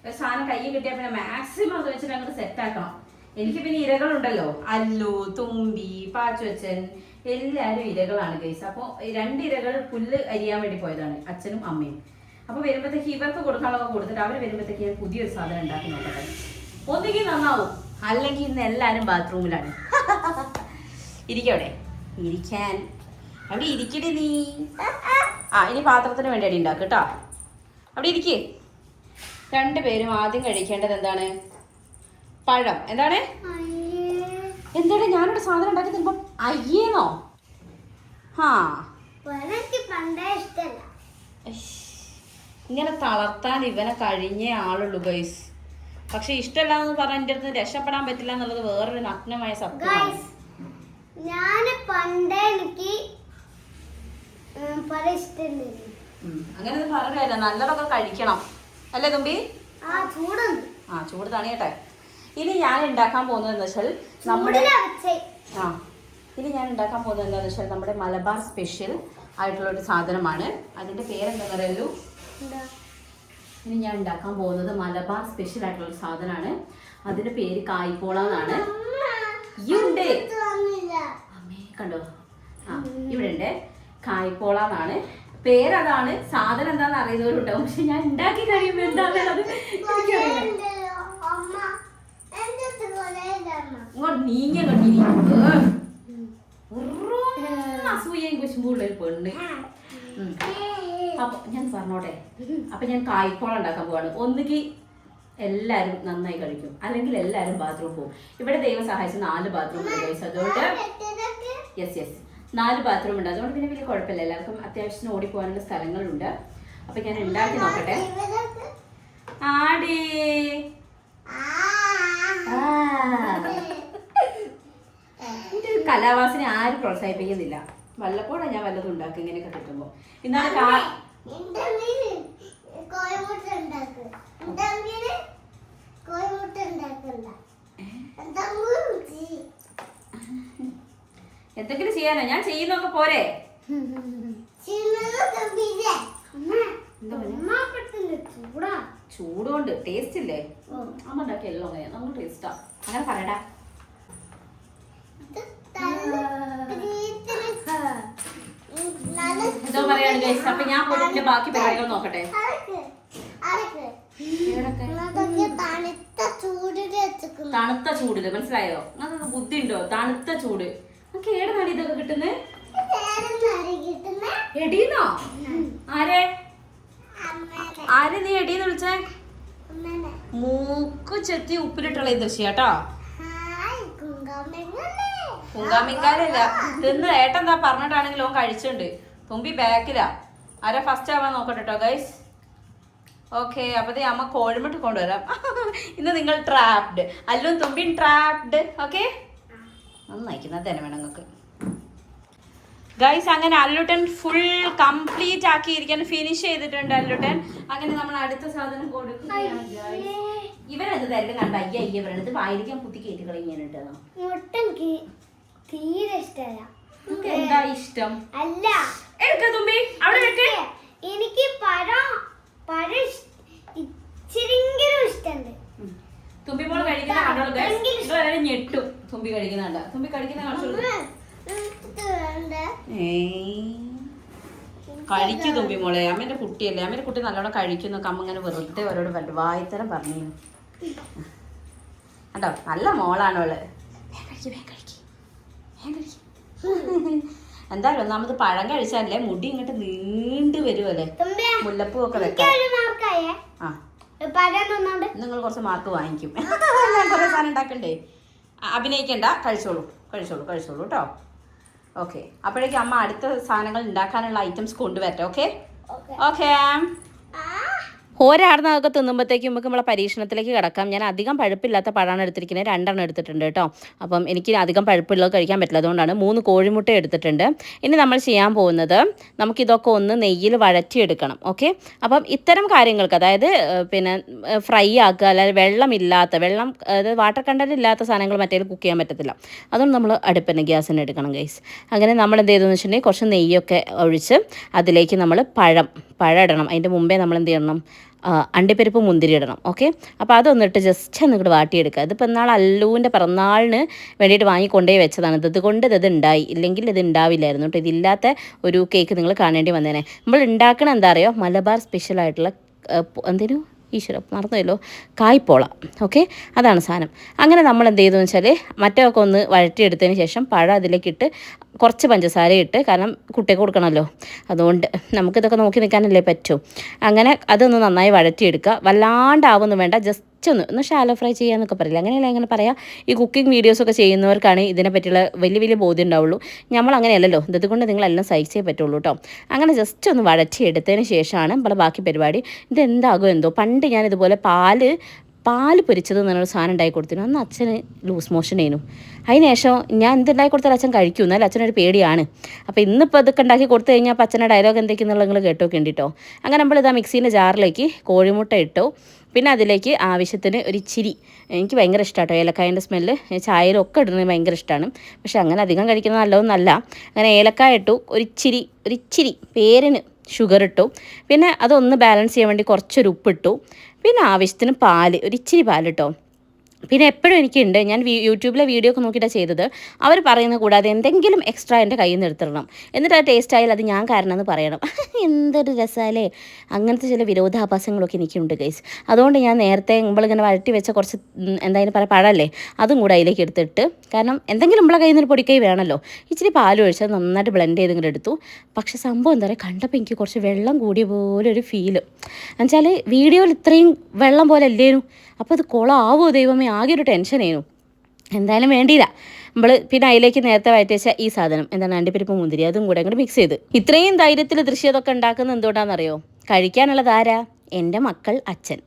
ഒരു സാധനം കയ്യിൽ കിട്ടിയാൽ പിന്നെ മാക്സിമം അത് വെച്ചിട്ട് അങ്ങോട്ട് സെറ്റ് ആക്കണം. എനിക്ക് പിന്നെ ഇരകളുണ്ടല്ലോ, അല്ലു, തുമ്പി, പാച്ചുവച്ചൻ, എല്ലാവരും ഇരകളാണ് ഗൈസ്. അപ്പോൾ 2 ഇരകൾ പുല്ല് അരിയാൻ വേണ്ടി പോയതാണ്, അച്ഛനും അമ്മയും. അപ്പോൾ വരുമ്പോഴത്തേക്ക് ഇവർക്ക് കൊടുക്കാനുള്ളതൊക്കെ കൊടുത്തിട്ട് അവർ വരുമ്പോഴത്തേക്ക് ഞാൻ പുതിയൊരു സാധനം ഉണ്ടാക്കി നോക്കട്ടെ. ഒന്നുകിൽ നന്നാവും, അല്ലെങ്കിൽ ഇന്ന് എല്ലാവരും ബാത്റൂമിലാണ്. ഇരിക്കവിടെ ഇരിക്കാൻ, അവിടെ ഇരിക്കട്ടെ നീ. ഇനി പാത്രത്തിന് വേണ്ടി അടി ഉണ്ടാക്കും കേട്ടോ. അവിടെ ഇരിക്കേ. 2 പേരും ആദ്യം കഴിക്കേണ്ടത് എന്താണ്? പഴം. എന്താണ് ഞാനൊരു സാധനം ഉണ്ടാക്കി തരുമ്പോ അയ്യേന്നോ? ഇങ്ങനെ തളർത്താൻ ഇവനെ കഴിഞ്ഞേ ആളുള്ളൂ ഗൈസ്. പക്ഷെ ഇഷ്ടമല്ല എന്ന് പറഞ്ഞ എൻ്റെ അടുത്ത് രക്ഷപ്പെടാൻ പറ്റില്ല എന്നുള്ളത് വേറൊരു നഗ്നമായ സത്യമാണ്. അങ്ങനെ പറഞ്ഞല്ല, നല്ലതൊക്കെ കഴിക്കണം അല്ലേ തുമ്പി? ചൂട് തണിയട്ടെ. ഇനി ഞാൻ ഉണ്ടാക്കാൻ പോകുന്നത് എന്താ വെച്ചാൽ നമ്മുടെ നമ്മുടെ മലബാർ സ്പെഷ്യൽ ആയിട്ടുള്ള ഒരു സാധനമാണ്. അതിന്റെ പേരെന്താണെന്ന് അറിയല്ലോ. ഇനി ഞാൻ ഉണ്ടാക്കാൻ പോകുന്നത് മലബാർ സ്പെഷ്യൽ ആയിട്ടുള്ള ഒരു സാധനമാണ്. അതിന്റെ പേര് കായ്പോള എന്നാണ്. കണ്ടോ? ഇവിടെ ഉണ്ട്, കായ്പോള എന്നാണ് പേരതാണ്. സാധനം എന്താണെന്ന് അറിയുന്നവരുണ്ടാവും, പക്ഷെ ഞാൻ ഉണ്ടാക്കി കഴിയുമ്പോൾ എന്താണെന്നുള്ളത് അസൂയയും കുശുമ്പുള്ളൊരു പെണ്ണ്. അപ്പൊ ഞാൻ പറഞ്ഞോട്ടെ, അപ്പൊ ഞാൻ കായ്പോള ഉണ്ടാക്കാൻ പോവാണ്. ഒന്നുകിൽ എല്ലാരും നന്നായി കഴിക്കും, അല്ലെങ്കിൽ എല്ലാരും ബാത്റൂം പോകും. ഇവിടെ ദൈവം സഹായിച്ച് 4 ബാത്റൂം ഉണ്ട് ഗൈസ്. അതുകൊണ്ട് യെസ് 4 ബാത്റൂം ഉണ്ട്. അതുകൊണ്ട് പിന്നെ വലിയ കുഴപ്പമില്ല, എല്ലാവർക്കും അത്യാവശ്യത്തിന് ഓടിപ്പോകാനുള്ള സ്ഥലങ്ങളുണ്ട്. അപ്പൊ ഞാൻ ഉണ്ടാക്കി നോക്കട്ടെ. ആടേ കലാവാസനെ ആരും പ്രോത്സാഹിപ്പിക്കുന്നില്ല. വല്ലപ്പോഴാണ് ഞാൻ വല്ലതും ഉണ്ടാക്കും ഇങ്ങനെയൊക്കെ കിട്ടുമ്പോ. ഇന്നാണ് എന്തെങ്കിലും ചെയ്യാനോ? ഞാൻ ചെയ്യുന്നൊക്കെ പോരെ. ചൂടുകൊണ്ട് ടേസ്റ്റ് ഇല്ലേ? അമ്മ ഉണ്ടാക്കിയല്ലോ അങ്ങനെ, നമുക്ക് ടേസ്റ്റാ. അങ്ങനെ പറയടാ. എന്തോ പറയാണ് ഗൈസ്. അപ്പൊ ഞാൻ പോയിട്ട് ബാക്കി പരിപാടികൾ നോക്കട്ടെ. തണുത്ത ചൂടില് മനസ്സിലായോ? നിങ്ങൾക്ക് ബുദ്ധി ഉണ്ടോ? തണുത്ത ചൂട്. നമുക്ക് ഏടുന്നാണ് ഇതൊക്കെ കിട്ടുന്നത്? എടീന്നോ? ആരെ നീ എടീന്ന് വിളിച്ചേ? മൂക്ക് ചെത്തി ഉപ്പിലിട്ടുള്ള ദൃശ്യാട്ടോ. പൂങ്കാമിങ്കാലല്ല തിന്ന്. ഏട്ടെന്താ പറഞ്ഞിട്ടാണെങ്കിലും ഓൻ കഴിച്ചിട്ടുണ്ട്. തുമ്പി ബാക്കിലാ. ആരാ ഫസ്റ്റ് ആവാൻ നോക്കട്ടെ കേട്ടോ ഗൈസ്. ഓക്കെ, അപ്പത്തേ അമ്മ കോഴിമുട്ട കൊണ്ടുവരാം. ഇന്ന് നിങ്ങൾ ട്രാപ്ഡ്, അല്ലും തുമ്പി ട്രാപ്ഡ്. ഓക്കെ, നന്നായിക്കുന്നത് തന്നെ വേണം നിങ്ങൾക്ക് ഗൈസ്. അങ്ങനെ അല്ലുട്ടൻ ഫുൾ കംപ്ലീറ്റ് ആക്കിയിരിക്കാൻ ഫിനിഷ് ചെയ്തിട്ടുണ്ട് അല്ലുട്ടൻ. അങ്ങനെ നമ്മൾ അടുത്ത സാധനം കൊടുക്കുകയാണ്. ഇവരത് തരലും കണ്ട അയ്യ ഇവരത് വായിരിക്കാൻ കുത്തി കയറ്റി കളഞ്ഞാണ്.
തീരെ ഇഷ്ടമല്ല.
എന്താ ഇഷ്ടം?
അല്ല
എടുക്ക തുമ്പി, അവിടെ വെക്ക്.
എനിക്ക് പഴം ഇച്ചിരിങ്കിലും ഇഷ്ടമുണ്ട്.
തുമ്പി മോൾ കഴിക്കുന്ന കണ്ടോ? ഞെട്ടും തുമ്പി കഴിക്കുന്ന കണ്ട. തുമ്പി കഴിക്കുന്ന കഴിക്കു തുമ്പി മോളെ. അമ്മേന്റെ കുട്ടിയല്ലേ, അമ്മേന്റെ കുട്ടി നല്ലോണം കഴിക്കുന്നൊക്കെ അമ്മ ഇങ്ങനെ വെറുതെ അവരോട് വായിത്തരം പറഞ്ഞു കണ്ടോ. നല്ല മോളാണോള്. എന്തായാലും ഒന്നാമത് പഴം കഴിച്ചാലേ മുടി ഇങ്ങോട്ട് നീണ്ടു വരുമല്ലേ. മുല്ലപ്പൂ ഒക്കെ വെക്കാം. നിങ്ങൾ കുറച്ച് മാർക്ക് വാങ്ങിക്കും. ഞാൻ കുറെ സാധനം ഉണ്ടാക്കണ്ടേ. അഭിനയിക്കണ്ട, കഴിച്ചോളൂ കേട്ടോ. ഓക്കെ, അപ്പോഴേക്കും അമ്മ അടുത്ത സാധനങ്ങൾ ഉണ്ടാക്കാനുള്ള ഐറ്റംസ് കൊണ്ടുവരട്ടെ. ഓക്കെ ഒരാടുന്നതൊക്കെ തിന്നുമ്പോഴത്തേക്കും നമുക്ക് നമ്മളെ പരീക്ഷണത്തിലേക്ക് കിടക്കാം. ഞാൻ അധികം പഴുപ്പില്ലാത്ത പഴമാണ് എടുത്തിരിക്കുന്നത്. 2 എടുത്തിട്ടുണ്ട് കേട്ടോ. അപ്പം എനിക്ക് അധികം പഴുപ്പുള്ളത് കഴിക്കാൻ പറ്റില്ല, അതുകൊണ്ടാണ് 3 കോഴിമുട്ട എടുത്തിട്ടുണ്ട്. ഇനി നമ്മൾ ചെയ്യാൻ പോകുന്നത് നമുക്കിതൊക്കെ ഒന്ന് നെയ്യിൽ വഴറ്റിയെടുക്കണം. ഓക്കെ, അപ്പം ഇത്തരം കാര്യങ്ങൾക്ക്, അതായത് പിന്നെ ഫ്രൈ ആക്കുക, അല്ലാതെ വെള്ളം അതായത് വാട്ടർ കണ്ടന്റ് ഇല്ലാത്ത സാധനങ്ങൾ മറ്റേ കുക്ക് ചെയ്യാൻ പറ്റത്തില്ല. അതുകൊണ്ട് നമ്മൾ അടുപ്പിന് ഗ്യാസിന് എടുക്കണം ഗൈസ്. അങ്ങനെ നമ്മൾ എന്ത് ചെയ്തെന്ന് വെച്ചിട്ടുണ്ടെങ്കിൽ കുറച്ച് നെയ്യൊക്കെ ഒഴിച്ച് അതിലേക്ക് നമ്മൾ പഴം ഇടണം. അതിൻ്റെ മുമ്പേ നമ്മൾ എന്ത് ചെയ്യണം, അണ്ടിപ്പരിപ്പ് മുന്തിരി ഇടണം. ഓക്കെ, അപ്പോൾ അതൊന്നിട്ട് ജസ്റ്റ് ഒന്ന് ഇങ്ങോട്ട് വാട്ടിയെടുക്കുക. ഇതിപ്പോൾ എന്നാൽ അല്ലുവിൻ്റെ പിറന്നാളിന് വേണ്ടിയിട്ട് വാങ്ങിക്കൊണ്ടേ വെച്ചതാണ്. ഇതുകൊണ്ട് ഇത് ഉണ്ടായി, ഇല്ലെങ്കിൽ ഇത് ഉണ്ടാവില്ലായിരുന്നു കേട്ടോ. ഇതില്ലാത്ത ഒരു കേക്ക് നിങ്ങൾ കാണേണ്ടി വന്നേനെ. നമ്മൾ ഉണ്ടാക്കണ എന്താ അറിയോ, മലബാർ സ്പെഷ്യലായിട്ടുള്ള എന്തേലും ഈശ്വരം മറന്നുമല്ലോ, കായ്പോള. ഓക്കെ, അതാണ് സാധനം. അങ്ങനെ നമ്മൾ എന്ത് ചെയ്തു വെച്ചാൽ മറ്റൊക്കെ ഒന്ന് വഴറ്റിയെടുത്തതിന് ശേഷം പഴം അതിലേക്കിട്ട് കുറച്ച് പഞ്ചസാര ഇട്ട്, കാരണം കുട്ടിക്ക് കൊടുക്കണമല്ലോ, അതുകൊണ്ട് നമുക്കിതൊക്കെ നോക്കി നിൽക്കാനല്ലേ പറ്റൂ. അങ്ങനെ അതൊന്ന് നന്നായി വഴറ്റിയെടുക്കുക. വല്ലാണ്ടാവൊന്നും വേണ്ട, ജസ്റ്റ് ഒന്ന് ഷാലോ ഫ്രൈ ചെയ്യാന്നൊക്കെ പറയില്ല, അങ്ങനെയല്ല അങ്ങനെ പറയാം. ഈ കുക്കിംഗ് വീഡിയോസൊക്കെ ചെയ്യുന്നവർക്കാണ് ഇതിനെപ്പറ്റിയുള്ള വലിയ ബോധ്യം ഉണ്ടാവുള്ളൂ. നമ്മൾ അങ്ങനെയല്ലല്ലോ, ഇതുകൊണ്ട് നിങ്ങളെല്ലാം സഹിച്ചേ പറ്റുള്ളൂ കേട്ടോ. അങ്ങനെ ജസ്റ്റ് ഒന്ന് വഴറ്റിയെടുത്തതിന് ശേഷമാണ് നമ്മൾ ബാക്കി പരിപാടി. ഇതെന്താകും എന്തോ, പണ്ട് ഞാൻ ഇതുപോലെ പാല് പൊരിച്ചത് എന്നൊരു സാധനം ഉണ്ടാക്കി കൊടുത്തിരുന്നു. അന്ന് അച്ഛന് ലൂസ് മോഷൻ ആയിരുന്നു. അതിന് ശേഷം ഞാൻ എന്തുണ്ടാക്കി കൊടുത്താൽ അച്ഛൻ കഴിക്കും, എന്നാലും അച്ഛനൊരു പേടിയാണ്. അപ്പോൾ ഇന്നിപ്പോൾ ഇതൊക്കെ ഉണ്ടാക്കി കൊടുത്തു കഴിഞ്ഞാൽ അപ്പോൾ അച്ഛൻ്റെ ഡയലോഗ് എന്തൊക്കെയെന്നുള്ള നിങ്ങൾ കേട്ടോക്കെ ഉണ്ടിട്ടോ. അങ്ങനെ നമ്മളിതാ മിക്സീൻ്റെ ജാറിലേക്ക് കോഴിമുട്ട ഇട്ടു. പിന്നെ അതിലേക്ക് ആവശ്യത്തിന് ഒരു ഇച്ചിരി, എനിക്ക് ഭയങ്കര ഇഷ്ടമാണ് ഏലക്കായൻ്റെ സ്മെല്ല്, ചായയിലൊക്കെ ഇടുന്നത് ഭയങ്കര ഇഷ്ടമാണ്. പക്ഷെ അങ്ങനെ അധികം കഴിക്കുന്നത് നല്ലതൊന്നല്ല. അങ്ങനെ ഏലക്കായ ഇട്ടു, ഒരിച്ചിരി പേരിന് ഷുഗർ ഇട്ടു. പിന്നെ അതൊന്ന് ബാലൻസ് ചെയ്യാൻ വേണ്ടി കുറച്ചൊരു ഉപ്പിട്ടു. പിന്നെ ആവശ്യത്തിന് ഒരിച്ചിരി പാലിട്ടോ. പിന്നെ എപ്പോഴും എനിക്കുണ്ട്, ഞാൻ യൂട്യൂബിലെ വീഡിയോ ഒക്കെ നോക്കിയിട്ടാണ് ചെയ്തത്. അവർ പറയുന്നത് കൂടാതെ എന്തെങ്കിലും എക്സ്ട്രാ എൻ്റെ കയ്യിൽ നിന്ന് എടുത്തിടണം, എന്നിട്ട് അത് ടേസ്റ്റ് ആയാൽ അത് ഞാൻ കാരണമെന്ന് പറയണം. എന്തൊരു രസമല്ലേ. അങ്ങനത്തെ ചില വിരോധാഭാസങ്ങളൊക്കെ എനിക്കുണ്ട് ഗൈസ്. അതുകൊണ്ട് ഞാൻ നേരത്തെ നമ്മളിങ്ങനെ വഴറ്റി വെച്ച കുറച്ച് എന്തായാലും പഴമല്ലേ, അതും കൂടെ അതിലേക്ക് എടുത്തിട്ട്, കാരണം എന്തെങ്കിലും നമ്മളെ കയ്യിൽ നിന്ന് പൊടിക്കൈ വേണമല്ലോ, ഇച്ചിരി പാൽ ഒഴിച്ച് നന്നായിട്ട് ബ്ലെൻഡ് ചെയ്ത് ഇങ്ങനെ എടുത്തു. പക്ഷെ സംഭവം എന്താ പറയുക, കണ്ടപ്പോൾ എനിക്ക് കുറച്ച് വെള്ളം കൂടിയ പോലെ ഒരു ഫീല്. എന്നുവെച്ചാൽ വീഡിയോയിൽ ഇത്രയും വെള്ളം പോലെ അല്ലേനു. അപ്പോൾ അത് കുളമാവോ ദൈവമേ, ആകെ ഒരു ടെൻഷനായിരുന്നു. എന്തായാലും വേണ്ടിയില്ല. നമ്മൾ പിന്നെ അതിലേക്ക് നേരത്തെ വഴറ്റി വെച്ച ഈ സാധനം എന്താണ്, അണ്ടിപ്പരിപ്പ് മുന്തിരി, അതും കൂടെ അങ്ങോട്ട് മിക്സ് ചെയ്ത്. ഇത്രയും ധൈര്യത്തിൽ ദൃശ്യതൊക്കെ ഉണ്ടാക്കുന്നത് എന്തുകൊണ്ടാണെന്നറിയോ, കഴിക്കാനുള്ളത് ആരാ, എൻ്റെ മക്കൾ, അച്ഛൻ.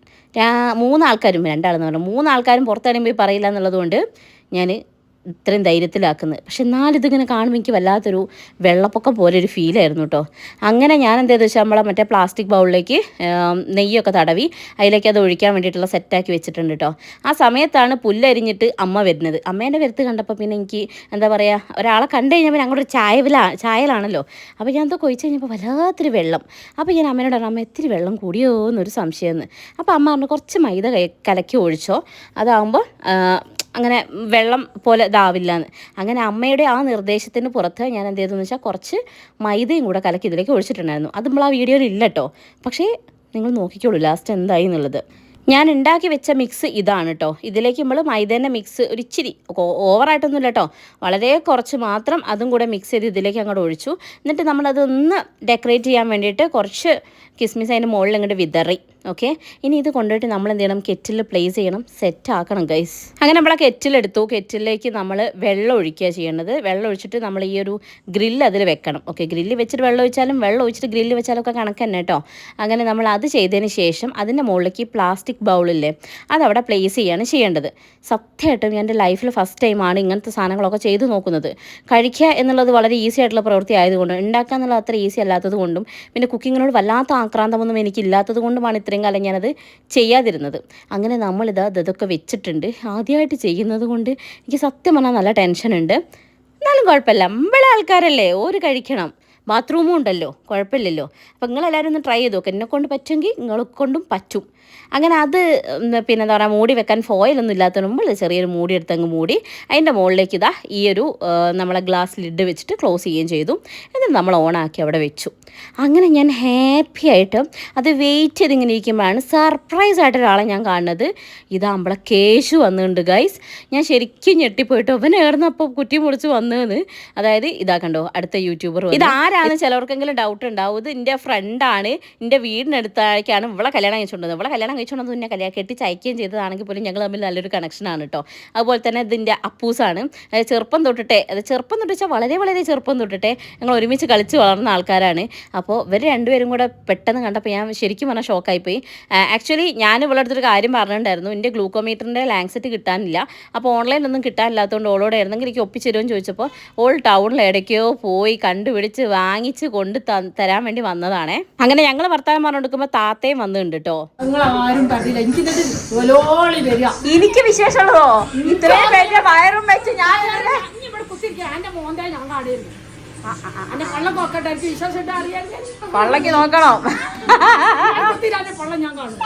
3 ആൾക്കാരും, 2 ആളെന്ന് പറഞ്ഞു, 3 ആൾക്കാരും പുറത്തിറങ്ങുമ്പോൾ പറയില്ല എന്നുള്ളതുകൊണ്ട് ഞാൻ ഇത്രയും ധൈര്യത്തിലാക്കുന്നത്. പക്ഷെ എന്നാലും ഇതിങ്ങനെ കാണുമ്പോൾ എനിക്ക് വല്ലാത്തൊരു വെള്ളപ്പൊക്കം പോലെ ഒരു ഫീലായിരുന്നു കേട്ടോ. അങ്ങനെ ഞാൻ എന്താണെന്ന് വെച്ചാൽ നമ്മളെ മറ്റേ പ്ലാസ്റ്റിക് ബൗളിലേക്ക് നെയ്യൊക്കെ തടവി അതിലേക്ക് അത് ഒഴിക്കാൻ വേണ്ടിയിട്ടുള്ള സെറ്റാക്കി വെച്ചിട്ടുണ്ട് കേട്ടോ. ആ സമയത്താണ് പുല്ലരിഞ്ഞിട്ട് അമ്മ വരുന്നത്. അമ്മേൻ്റെ വരുത്ത് കണ്ടപ്പോൾ പിന്നെ എനിക്ക് എന്താ പറയുക, ഒരാളെ കണ്ടു കഴിഞ്ഞാൽ പിന്നെ അങ്ങോട്ട് ചായലാണല്ലോ. അപ്പോൾ ഞാൻ എന്തൊക്കെ ഒഴിച്ച് കഴിഞ്ഞപ്പോൾ വല്ലാത്തൊരു വെള്ളം. അപ്പോൾ ഞാൻ അമ്മേനോട് പറഞ്ഞു, അമ്മ ഇത്തിരി വെള്ളം കൂടിയോ എന്നൊരു സംശയമെന്ന്. അപ്പോൾ അമ്മ പറഞ്ഞു, കുറച്ച് മൈദ കലക്കി ഒഴിച്ചോ, അതാകുമ്പോൾ അങ്ങനെ വെള്ളം പോലെ ഇതാവില്ല എന്ന്. അങ്ങനെ അമ്മയുടെ ആ നിർദ്ദേശത്തിന് പുറത്ത് ഞാൻ എന്ത് ചെയ്തെന്ന് വെച്ചാൽ കുറച്ച് മൈദയും കൂടെ കലക്കി ഇതിലേക്ക് ഒഴിച്ചിട്ടുണ്ടായിരുന്നു. അത് നമ്മൾ ആ വീഡിയോയിൽ ഇല്ല കേട്ടോ, പക്ഷേ നിങ്ങൾ നോക്കിക്കോളൂ ലാസ്റ്റ് എന്തായി എന്നുള്ളത്. ഞാൻ ഉണ്ടാക്കി വെച്ച മിക്സ് ഇതാണ് കേട്ടോ. ഇതിലേക്ക് നമ്മൾ മൈദേൻ്റെ മിക്സ് ഒരിച്ചിരി, ഓവറായിട്ടൊന്നുമില്ല കേട്ടോ, വളരെ കുറച്ച് മാത്രം അതും കൂടെ മിക്സ് ചെയ്ത് ഇതിലേക്ക് അങ്ങോട്ട് ഒഴിച്ചു. എന്നിട്ട് നമ്മളതൊന്ന് ഡെക്കറേറ്റ് ചെയ്യാൻ വേണ്ടിയിട്ട് കുറച്ച് കിസ്മിസ് അതിൻ്റെ മുകളിൽ ഇങ്ങോട്ട് വിതറി. ഓക്കെ, ഇനി ഇത് കൊണ്ടുപോയിട്ട് നമ്മൾ എന്ത് ചെയ്യണം, കെറ്റിൽ പ്ലേസ് ചെയ്യണം, സെറ്റ് ആക്കണം ഗൈസ്. അങ്ങനെ നമ്മൾ ആ കെറ്റിലെടുത്തു. കെറ്റിലേക്ക് നമ്മൾ വെള്ളം ഒഴിക്കുക ചെയ്യേണ്ടത്. വെള്ളം ഒഴിച്ചിട്ട് നമ്മൾ ഈ ഒരു ഗ്രില്ല് അതിൽ വെക്കണം. ഓക്കെ, ഗ്രില്ല് വെച്ചിട്ട് വെള്ളം ഒഴിച്ചാലും വെള്ളം ഒഴിച്ചിട്ട് ഗ്രില്ല് വെച്ചാലും ഒക്കെ കണക്ക് തന്നെ കേട്ടോ. അങ്ങനെ നമ്മൾ അത് ചെയ്തതിന് ശേഷം അതിൻ്റെ മുകളിലേക്ക് പ്ലാസ്റ്റിക് ബൗളില്ലേ, അതവിടെ പ്ലേസ് ചെയ്യാണ് ചെയ്യേണ്ടത്. സത്യമായിട്ടും എൻ്റെ ലൈഫിൽ ഫസ്റ്റ് ടൈമാണ് ഇങ്ങനത്തെ സാധനങ്ങളൊക്കെ ചെയ്ത് നോക്കുന്നത്. കഴിക്കുക എന്നുള്ളത് വളരെ ഈസി ആയിട്ടുള്ള പ്രവൃത്തി ആയതുകൊണ്ടും ഉണ്ടാക്കുക എന്നുള്ളത് അത്ര ഈസി അല്ലാത്തത് കൊണ്ടും പിന്നെ കുക്കിങ്ങിനോട് വല്ലാത്ത ആക്രാന്തമൊന്നും എനിക്കില്ലാത്തത് കൊണ്ടുമാണ് ഇത്രയും കാലം ഞാനത് ചെയ്യാതിരുന്നത്. അങ്ങനെ ഇതൊക്കെ വെച്ചിട്ടുണ്ട്. ആദ്യമായിട്ട് ചെയ്യുന്നത് കൊണ്ട് എനിക്ക് സത്യം പറഞ്ഞാൽ നല്ല ടെൻഷനുണ്ട്. എന്നാലും കുഴപ്പമില്ല, നമ്മളെ ആൾക്കാരല്ലേ, ഓര് കഴിക്കണം, ബാത്റൂമും ഉണ്ടല്ലോ, കുഴപ്പമില്ലല്ലോ. അപ്പോൾ നിങ്ങളെല്ലാവരും ഒന്ന് ട്രൈ ചെയ്ത് നോക്കുക. എന്നെ കൊണ്ട് പറ്റുമെങ്കിൽ നിങ്ങളെ കൊണ്ടും പറ്റും. അങ്ങനെ അത് പിന്നെ എന്താ പറയുക, മൂടി വെക്കാൻ ഫോയിലൊന്നും ഇല്ലാത്ത മുമ്പ് ചെറിയൊരു മൂടി എടുത്തങ്ങ് മൂടി അതിൻ്റെ മുകളിലേക്ക് ഈ ഒരു നമ്മളെ ഗ്ലാസ് ലിഡ് വെച്ചിട്ട് ക്ലോസ് ചെയ്യുകയും ചെയ്തു. എന്നിട്ട് നമ്മൾ ഓണാക്കി അവിടെ വെച്ചു. അങ്ങനെ ഞാൻ ഹാപ്പി ആയിട്ട് അത് വെയിറ്റ് ചെയ്തിങ്ങനെ ഇരിക്കുമ്പോഴാണ് സർപ്രൈസ് ആയിട്ട് ഒരാളെ ഞാൻ കാണുന്നത്. ഇതാകുമ്പോളെ കേശു വന്നിട്ടുണ്ട് ഗൈസ്. ഞാൻ ശരിക്കും ഞെട്ടിപ്പോയിട്ട് അവൻ ഏർന്നപ്പോൾ കുറ്റി മുറിച്ച് വന്നതെന്ന്. അതായത് ഇതാ കണ്ടോ, അടുത്ത യൂട്യൂബർ. ഇതാരാന്ന് ചിലവർക്കെങ്കിലും ഡൗട്ട് ഉണ്ടാവും. ഇത് എൻ്റെ ഫ്രണ്ടാണ്, എൻ്റെ വീടിനടുത്തേക്കാണ് ഇവളെ കല്യാണം കഴിച്ചുകൊണ്ടത്. ഇവളെ കല്യാണം കഴിച്ചുകൊണ്ടത് പിന്നെ കെട്ടിച്ച് അയക്കുകയും ചെയ്തതാണെങ്കിൽ പോലും ഞങ്ങൾ തമ്മിൽ നല്ലൊരു കണക്ഷനാണ് കേട്ടോ. അതുപോലെ തന്നെ ഇതിൻ്റെ അപ്പൂസാണ്. ചെറുപ്പം തൊട്ടിട്ടേ, ചെറുപ്പം തൊട്ടിച്ചാൽ വളരെ ചെറുപ്പം തൊട്ടിട്ടേ ഞങ്ങൾ ഒരുമിച്ച് കളിച്ച് വളർന്ന ആൾക്കാരാണ്. അപ്പോൾ ഇവർ രണ്ടുപേരും കൂടെ പെട്ടെന്ന് കണ്ടപ്പോൾ ഞാൻ ശരിക്കും പറഞ്ഞാൽ ഷോക്കായിപ്പോയി. ആക്ച്വലി ഞാൻ ഇവളുടെ അടുത്തൊരു കാര്യം പറഞ്ഞിട്ടുണ്ടായിരുന്നു, എൻ്റെ ഗ്ലൂക്കോമീറ്ററിൻ്റെ ലാങ്സെറ്റ് കിട്ടാനില്ല, അപ്പോൾ ഓൺലൈനിലൊന്നും കിട്ടാനില്ലാത്തതുകൊണ്ട് ഓളോട് ആയിരുന്നെങ്കിൽ എനിക്ക് ഒപ്പിച്ചിരുമെന്ന് ചോദിച്ചപ്പോൾ ഓൾ ടൗണിൽ ഇടയ്ക്കോ പോയി കണ്ടുപിടിച്ച് വാങ്ങിച്ച് കൊണ്ട് തരാൻ വേണ്ടി വന്നതാണേ. അങ്ങനെ ഞങ്ങൾ വർത്താനം പറഞ്ഞു കൊടുക്കുമ്പോൾ താത്തയും വന്നിട്ടുണ്ട് കേട്ടോ. എനിക്ക് വിശേഷമുള്ളതോ, ഇത്രയും പേരുടെ വയറും വെച്ച് ഞാൻ
എന്റെ പള്ളം നോക്കട്ടെ, എനിക്ക് വിശ്വാസം അറിയാൻ
പള്ളക്ക് നോക്കണം.
പള്ളം ഞാൻ കാണും.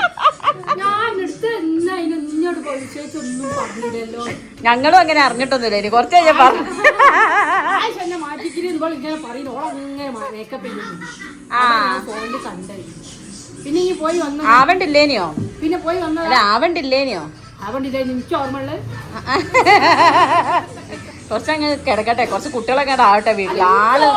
ഞാൻ എടുത്ത് എന്നാ ഇന്നോട് വിശേഷിച്ചൊന്നും പറഞ്ഞില്ലല്ലോ.
ഞങ്ങളും അങ്ങനെ അറിഞ്ഞിട്ടൊന്നുമില്ല. ഇനി കുറച്ച് കഴിഞ്ഞാൽ പറഞ്ഞു
എന്നെ മാറ്റിക്കിരുമ്പോൾ ഇങ്ങനെ പറയുന്നു, ഓളങ്ങനെ മേക്കപ്പ് ചെയ്യുന്നു. ഫോണിൽ കണ്ടേ. പിന്നെ ഈ പോയി വന്നു
ആവണ്ടില്ലേനിയോ?
പിന്നെ പോയി വന്നത്
ആവണ്ടില്ലേനിയോ?
ആവണ്ടില്ല, എനിക്ക് ഓർമ്മയുള്ളത്.
കുറച്ചങ്ങ് കിടക്കട്ടെ, കുറച്ച് കുട്ടികളൊക്കെ ആവട്ടെ വീട്ടിൽ. ആള്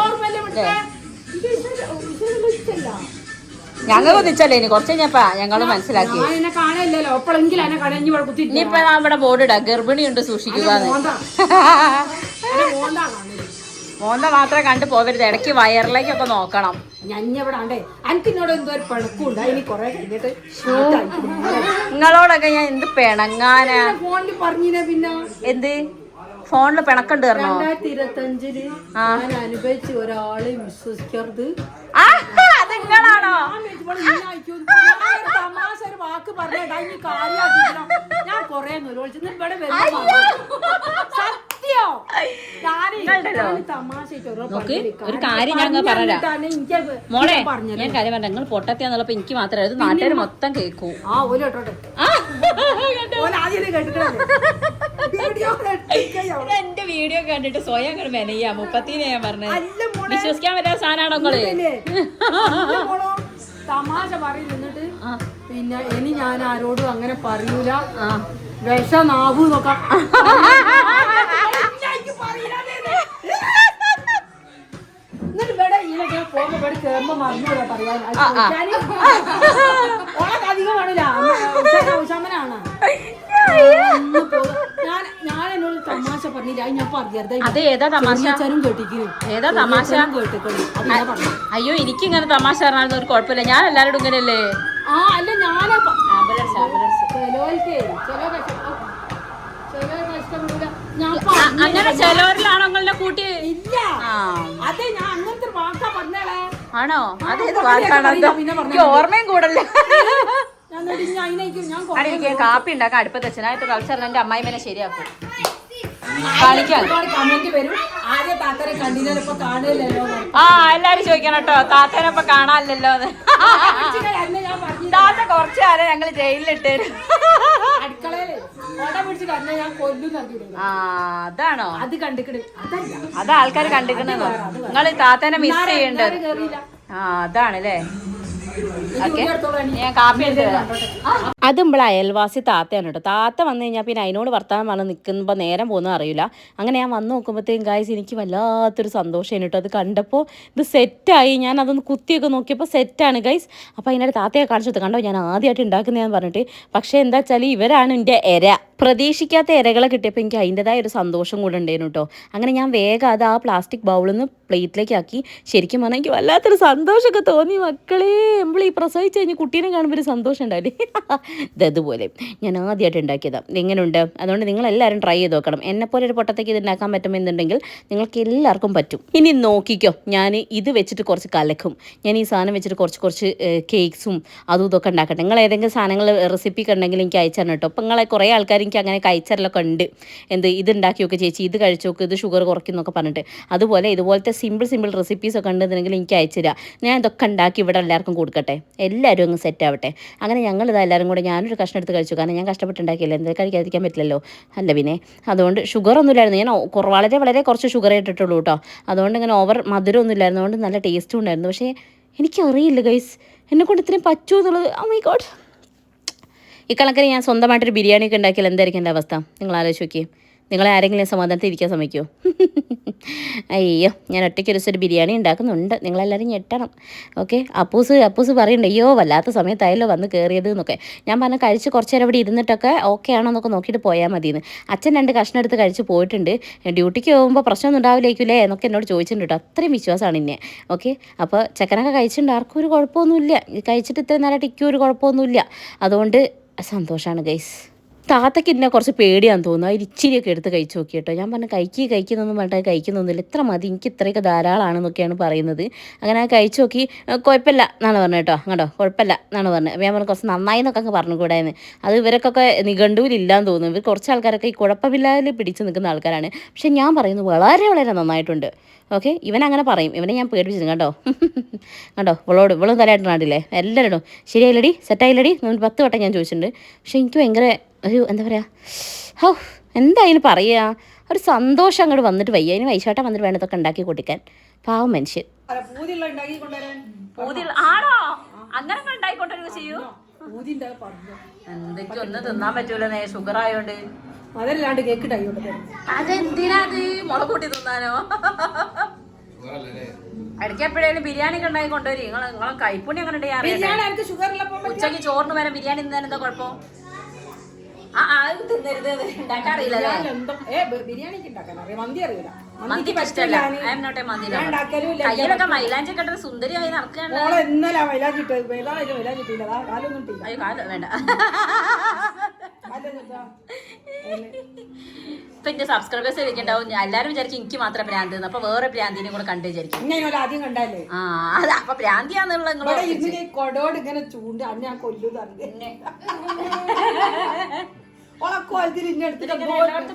ഞങ്ങൾ ഒന്നിച്ചല്ലേ ഇനി കുറച്ച് കഴിഞ്ഞപ്പാ ഞങ്ങള് മനസ്സിലാക്കി.
എന്നെ കാണാനില്ലല്ലോ, എപ്പോഴെങ്കിലും എന്നെ കടഞ്ഞു കുത്തി.
ഇനിയിപ്പോ നമ്മുടെ ബോർഡ് ഇടാ, ഗർഭിണിയുണ്ട് സൂക്ഷിക്കുക. മോന്ത മാത്രമേ കണ്ടു പോവരുത്, ഇടയ്ക്ക് വയറിലേക്കൊക്കെ നോക്കണം.
ഞഞ്ഞവിടാണ്ടേ എനിക്കിന്നോട് എന്തോ ഒരു പിണക്കുണ്ട്. അതിന് കൊറേ കഴിഞ്ഞിട്ട്
നിങ്ങളോടൊക്കെ ഞാൻ എന്ത് പിണങ്ങാനാ?
ഫോണിൽ പറഞ്ഞില്ലേ പിന്നെ
എന്ത് ഫോണില് പിണക്കണ്ട് തരണോ?
2025 ഞാൻ അനുഭവിച്ച ഒരാളെ വിശ്വസിക്കരുത്.
നിങ്ങളാണോ?
തമാശ ഒരു വാക്ക് പറഞ്ഞാ ഇനി കാര്യമാക്കിക്കണം. ഞാൻ കൊറേ നിരോധിച്ചു ഇവിടെ വരുമ്പോ സത്യോ
ഒരു കാര്യം ഞാൻ പറയാം മോളെ. ഞാൻ കാര്യം പറഞ്ഞ നിങ്ങൾ പൊട്ടത്തിയാന്നുള്ളപ്പോ എനിക്ക് മാത്രമേ ഇത് നാട്ടുകാർ മൊത്തം കേൾക്കൂ. എന്റെ വീഡിയോ കണ്ടിട്ട് സ്വയം അങ്ങനെ മെനയ്യാ 30 ഞാൻ പറഞ്ഞത്. വിശ്വസിക്കാൻ പറ്റാത്ത സാധനമാണോ നിങ്ങള്?
തമാശ പറയുന്നിട്ട് പിന്നെ ഇനി ഞാൻ ആരോടും അങ്ങനെ പറയൂല. വിഷനാവൂ നോക്കാം. എന്നിട്ട് ഇവിടെ ഇതിനൊക്കെ പോകുമ്പോ ഇവിടെ കേറുമ്പോ മറന്നൂടെ പറയാൻ. ഓളൊക്കെ അധികം കാണില്ല, ഉഷാമനാണ്. ഞാൻ എന്നോട് തമാശ പറഞ്ഞില്ല, ഞാൻ പറഞ്ഞത്.
അത് ഏതാ തമാശ?
കേട്ടിക്കുന്നു.
ഏതാ തമാശ? അയ്യോ എനിക്കിങ്ങനെ തമാശ പറഞ്ഞാൽ ഒരു കുഴപ്പമില്ല. ഞാൻ എല്ലാരോടും ഇങ്ങനെയല്ലേ.
അല്ല ഞാന്
അങ്ങനെ ചിലവരിലാണോ നിങ്ങളുടെ കൂട്ടി?
ഇല്ല, അതെ ഞാൻ അങ്ങനത്തെ വാക്കാ പറഞ്ഞേളെ.
ആണോ? അതേത് വാക്കാണത്? ഓർമ്മയും കൂടല്ലേ. കാപ്പി ഉണ്ടാക്കാൻ അടുപ്പത്ത് വെച്ചനായിട്ട് കളിച്ചറിഞ്ഞ എന്റെ അമ്മായിമ്മനെ ശരിയാക്കും. കാണിക്കാൻ എല്ലാരും ചോദിക്കണം കേട്ടോ, താത്തേനപ്പൊ കാണാനില്ലല്ലോ. താത്ത കുറച്ചു കാലം ഞങ്ങള് ജയിലിലിട്ട്. അതാണോ? അത് ആൾക്കാര് കണ്ടിക്കണെന്നോ? നിങ്ങള് താത്തേനെ മിസ് ചെയ്യണ്ടത്. അതാണല്ലേ. ഞാൻ കാപ്പി അത് നമ്മളെ അയൽവാസി താത്തയാണ് കേട്ടോ. താത്ത വന്നു കഴിഞ്ഞാൽ പിന്നെ അതിനോട് വർത്താനം പറഞ്ഞ് നിൽക്കുമ്പോൾ നേരം പോകുന്നത് അറിയില്ല. അങ്ങനെ ഞാൻ വന്ന് നോക്കുമ്പോഴത്തേക്കും ഗായ്സ് എനിക്ക് വല്ലാത്തൊരു സന്തോഷമാണ് കേട്ടോ. അത് കണ്ടപ്പോൾ ഇത് സെറ്റായി. ഞാൻ അതൊന്ന് കുത്തിയൊക്കെ നോക്കിയപ്പോൾ സെറ്റാണ് ഗൈസ്. അപ്പോൾ അതിനൊരു താത്തയെ കാണിച്ചത് കണ്ടോ, ഞാൻ ആദ്യമായിട്ട് ഉണ്ടാക്കുന്നതെന്ന് പറഞ്ഞിട്ട്. പക്ഷേ എന്താ വെച്ചാൽ ഇവരാണ് എൻ്റെ എര. പ്രതീക്ഷിക്കാത്ത ഇരകളെ കിട്ടിയപ്പോൾ എനിക്ക് അതിൻ്റെതായ ഒരു സന്തോഷം കൂടെ ഉണ്ടായിരുന്നു കേട്ടോ. അങ്ങനെ ഞാൻ വേഗം അത് ആ പ്ലാസ്റ്റിക് ബൗളിൽ നിന്ന് പ്ലേറ്റിലേക്ക് ആക്കി. ശരിക്കും പറഞ്ഞാൽ എനിക്ക് വല്ലാത്തൊരു സന്തോഷമൊക്കെ തോന്നി. മക്കളെ നമ്മൾ ഈ പ്രസവിച്ച് കഴിഞ്ഞ് കുട്ടീനെ കാണുമ്പോൾ ഒരു സന്തോഷം ഉണ്ടാവില്ലേ? ഇതതുപോലെ ഞാൻ ആദ്യമായിട്ട് ഉണ്ടാക്കിയതാണ്. എങ്ങനെയുണ്ട്? അതുകൊണ്ട് നിങ്ങളെല്ലാവരും ട്രൈ ചെയ്ത് നോക്കണം. എന്നെപ്പോലെ ഒരു പൊട്ടത്തേക്ക് ഇത് ഉണ്ടാക്കാൻ പറ്റുമെന്നുണ്ടെങ്കിൽ നിങ്ങൾക്ക് എല്ലാവർക്കും പറ്റും. ഇനി നോക്കിക്കോ, ഞാൻ ഇത് വെച്ചിട്ട് കുറച്ച് കലക്കും. ഞാൻ ഈ സാധനം വെച്ചിട്ട് കുറച്ച് കേക്ക്സും അതും ഇതൊക്കെ ഉണ്ടാക്കട്ടെ. നിങ്ങൾ ഏതെങ്കിലും സാധനങ്ങൾ റെസിപ്പി ഉണ്ടെങ്കിൽ എനിക്ക് അയച്ചു തരണം കേട്ടോ. അപ്പം നിങ്ങളെ കുറേ ആൾക്കാർ എനിക്ക് അങ്ങനെ കഴിച്ചറിലൊക്കെ ഉണ്ട്. ഇത് ഉണ്ടാക്കി നോക്ക് ചേച്ചി, ഇത് കഴിച്ചു നോക്ക്, ഇത് ഷുഗർ കുറയ്ക്കുന്നൊക്കെ പറഞ്ഞിട്ട്. അതുപോലെ ഇതുപോലത്തെ സിമ്പിൾ റെസിപ്പീസൊക്കെ ഉണ്ടെന്നുണ്ടെങ്കിൽ എനിക്ക് അയച്ചുതരാം. ഞാൻ ഇതൊക്കെ ഉണ്ടാക്കി ഇവിടെ എല്ലാവർക്കും കൊടുക്കട്ടെ. എല്ലാവരും അങ്ങ് സെറ്റ് ആവട്ടെ. അങ്ങനെ ഞങ്ങളിത് എല്ലാവരും കൂടെ ഞാനൊരു കഷ്ണം എടുത്ത് കഴിച്ചു. കാരണം ഞാൻ കഷ്ടപ്പെട്ടുണ്ടാക്കിയല്ലേ, എന്താ കഴിക്കാതിരിക്കാൻ പറ്റില്ലല്ലോ. അല്ല പിന്നെ അതുകൊണ്ട് ഷുഗറൊന്നുമില്ലായിരുന്നു. ഞാൻ വളരെ കുറച്ച് ഷുഗർ ഇട്ടിട്ടുള്ളൂ കേട്ടോ. അതുകൊണ്ട് ഇങ്ങനെ ഓവർ മധുരമൊന്നും ഇല്ലായിരുന്നു. അതുകൊണ്ട് നല്ല ടേസ്റ്റും ഉണ്ടായിരുന്നു. പക്ഷേ എനിക്കറിയില്ല ഗൈസ് എന്നെക്കൊണ്ട് ഇത്രയും പറ്റുമോ എന്നുള്ളത്. Oh my God. ഇക്കണക്കിന് ഞാൻ സ്വന്തമായിട്ടൊരു ബിരിയാണിയൊക്കെ ഉണ്ടാക്കിയാൽ എന്തായിരിക്കും എൻ്റെ അവസ്ഥ? നിങ്ങൾ ആലോചിച്ച് നോക്കിയേ. നിങ്ങളെ ആരെങ്കിലും സമാധാനത്തിൽ ഇരിക്കാൻ സമ്മതിക്കുമോ? അയ്യോ, ഞാൻ ഒറ്റയ്ക്കൊരു ദിവസം ഒരു ബിരിയാണി ഉണ്ടാക്കുന്നുണ്ട്. നിങ്ങളെല്ലാവരും ഞെട്ടണം. ഓക്കെ. അപ്പൂസ് പറയുന്നുണ്ട്, അയ്യോ വല്ലാത്ത സമയത്തായല്ലോ വന്ന് കയറിയത് എന്നൊക്കെ. ഞാൻ പറഞ്ഞ കഴിച്ച് കുറച്ച് നേരം ഇവിടെ ഇരുന്നിട്ടൊക്കെ ഓക്കെ ആണോ എന്നൊക്കെ നോക്കിയിട്ട് പോയാൽ മതിയെന്ന്. അച്ഛൻ 2 കഷ്ണം എടുത്ത് കഴിച്ച് പോയിട്ടുണ്ട്. ഡ്യൂട്ടിക്ക് പോകുമ്പോൾ പ്രശ്നമൊന്നും ഉണ്ടാവില്ലേക്കില്ലേ എന്നൊക്കെ എന്നോട് ചോദിച്ചിട്ടുണ്ട് കേട്ടോ. അത്രയും വിശ്വാസമാണ് എന്നെ. ഓക്കെ. അപ്പോൾ ചെക്കനൊക്കെ കഴിച്ചിട്ടുണ്ട്, ആർക്കും ഒരു കുഴപ്പമൊന്നുമില്ല. കഴിച്ചിട്ട് ഇത്രയും നേരമായിട്ട് ഇക്കും ഒരു കുഴപ്പമൊന്നുമില്ല. അതുകൊണ്ട് സന്തോഷമാണ് ഗൈസ്. താത്തയ്ക്ക് എന്നെ കുറച്ച് പേടിയാന്ന് തോന്നുന്നു. അതിൽ ഇച്ചിരിയൊക്കെ എടുത്ത് കഴിച്ച് നോക്കി കേട്ടോ. ഞാൻ പറഞ്ഞു കഴിക്കുന്നൊന്നും പറഞ്ഞിട്ട് കഴിക്കുന്നൊന്നുമില്ല, ഇത്ര മതി, എനിക്ക് ഇത്രയൊക്കെ ധാരാളമാണെന്നൊക്കെയാണ് പറയുന്നത്. അങ്ങനെ അത് കഴിച്ച് നോക്കി, കുഴപ്പമില്ല എന്നാണ് പറഞ്ഞത് കേട്ടോ. അങ്ങോട്ടോ കുഴപ്പമില്ല എന്നാണ് പറഞ്ഞത്. അപ്പോൾ ഞാൻ പറഞ്ഞു കുറച്ച് നന്നായി എന്നൊക്കെ അങ്ങ് പറഞ്ഞു കൂടായെന്ന്. അത് ഇവർക്കൊക്കെ നിഘണ്ടുവിലില്ലാന്ന് തോന്നുന്നു. ഇവർ കുറച്ച് ആൾക്കാരൊക്കെ ഈ കുഴപ്പമില്ലാതെ പിടിച്ച് നിൽക്കുന്ന ആൾക്കാരാണ്. പക്ഷെ ഞാൻ പറയുന്നത് വളരെ വളരെ നന്നായിട്ടുണ്ട്. ഓക്കെ, ഇവനങ്ങനെ പറയും. ഇവനെ ഞാൻ പേടിപ്പിച്ചിരുന്നു കേട്ടോ. കണ്ടോ, ഇവളും തലയായിട്ട് നാട്ടില്ലേ എല്ലാവരും ശരിയായില്ലടി, സെറ്റായില്ലടി എന്ന് 10 വട്ടം ഞാൻ ചോദിച്ചിട്ടുണ്ട്. പക്ഷെ എനിക്ക് ഭയങ്കര ഒരു എന്താ പറയുക, ഹോ എന്താ അതിന് പറയുക, ഒരു സന്തോഷം അങ്ങോട്ട് വന്നിട്ട് വയ്യ. അതിന് വൈശാട്ടം വന്നിട്ട് വേണം ഇതൊക്കെ ഉണ്ടാക്കി കൊടുക്കാൻ. പാവം മനുഷ്യൻ. ആണോ അങ്ങനെ ഉണ്ടായിക്കൊണ്ടു ചെയ്യൂ. എന്തൊക്കെ ഒന്ന് തിന്നാൻ പറ്റൂലേ, ഷുഗർ ആയോണ്ട്.
അതല്ലാണ്ട് കേക്ക് ഉണ്ടായിക്കോട്ടെ.
അതെന്തിനാ അത് മുളക് കൂട്ടി തിന്നാനോ? ഇടയ്ക്ക് എപ്പോഴേലും ബിരിയാണി ഒക്കെ ഉണ്ടാക്കി കൊണ്ടുവരും. നിങ്ങളെ കൈപ്പുണ്ണി അങ്ങനെ ഉച്ചക്ക് ചോറിന് വരെ ബിരിയാണി തിന്നാൻ എന്താ കുഴപ്പം? കയ്യിലൊക്കെ മൈലാഞ്ചി കെട്ട സുന്ദരിയായി നടക്കുകയാണ്. വേണ്ട, ഇപ്പൊ എന്റെ സബ്സ്ക്രൈബേഴ്സ് ഇരിക്കണ്ടാവും. എല്ലാരും വിചാരിക്കും എനിക്ക് മാത്രം ഭ്രാന്ത്, അപ്പൊ വേറെ ഭ്രാന്തിനെ കൂടെ കണ്ടു വിചാരിക്കും. ആ അതെ, അപ്പൊ ഭ്രാന്തിയാന്നുള്ള
കൊടോട് ഇങ്ങനെ ചൂണ്ട് അന്ന് ഞാൻ കൊല്ലു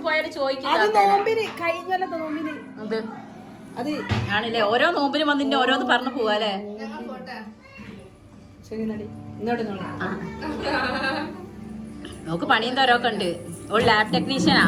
പോയാലും ചോദിക്കും
അത്
ആണല്ലേ. ഓരോ നോമ്പിനും വന്നിട്ട് ഓരോന്ന് പറഞ്ഞു പോവാല്ലേ. നമുക്ക് പണിയും തരമൊക്കെ ഉണ്ട്. ഒരു ലാബ് ടെക്നീഷ്യനാ.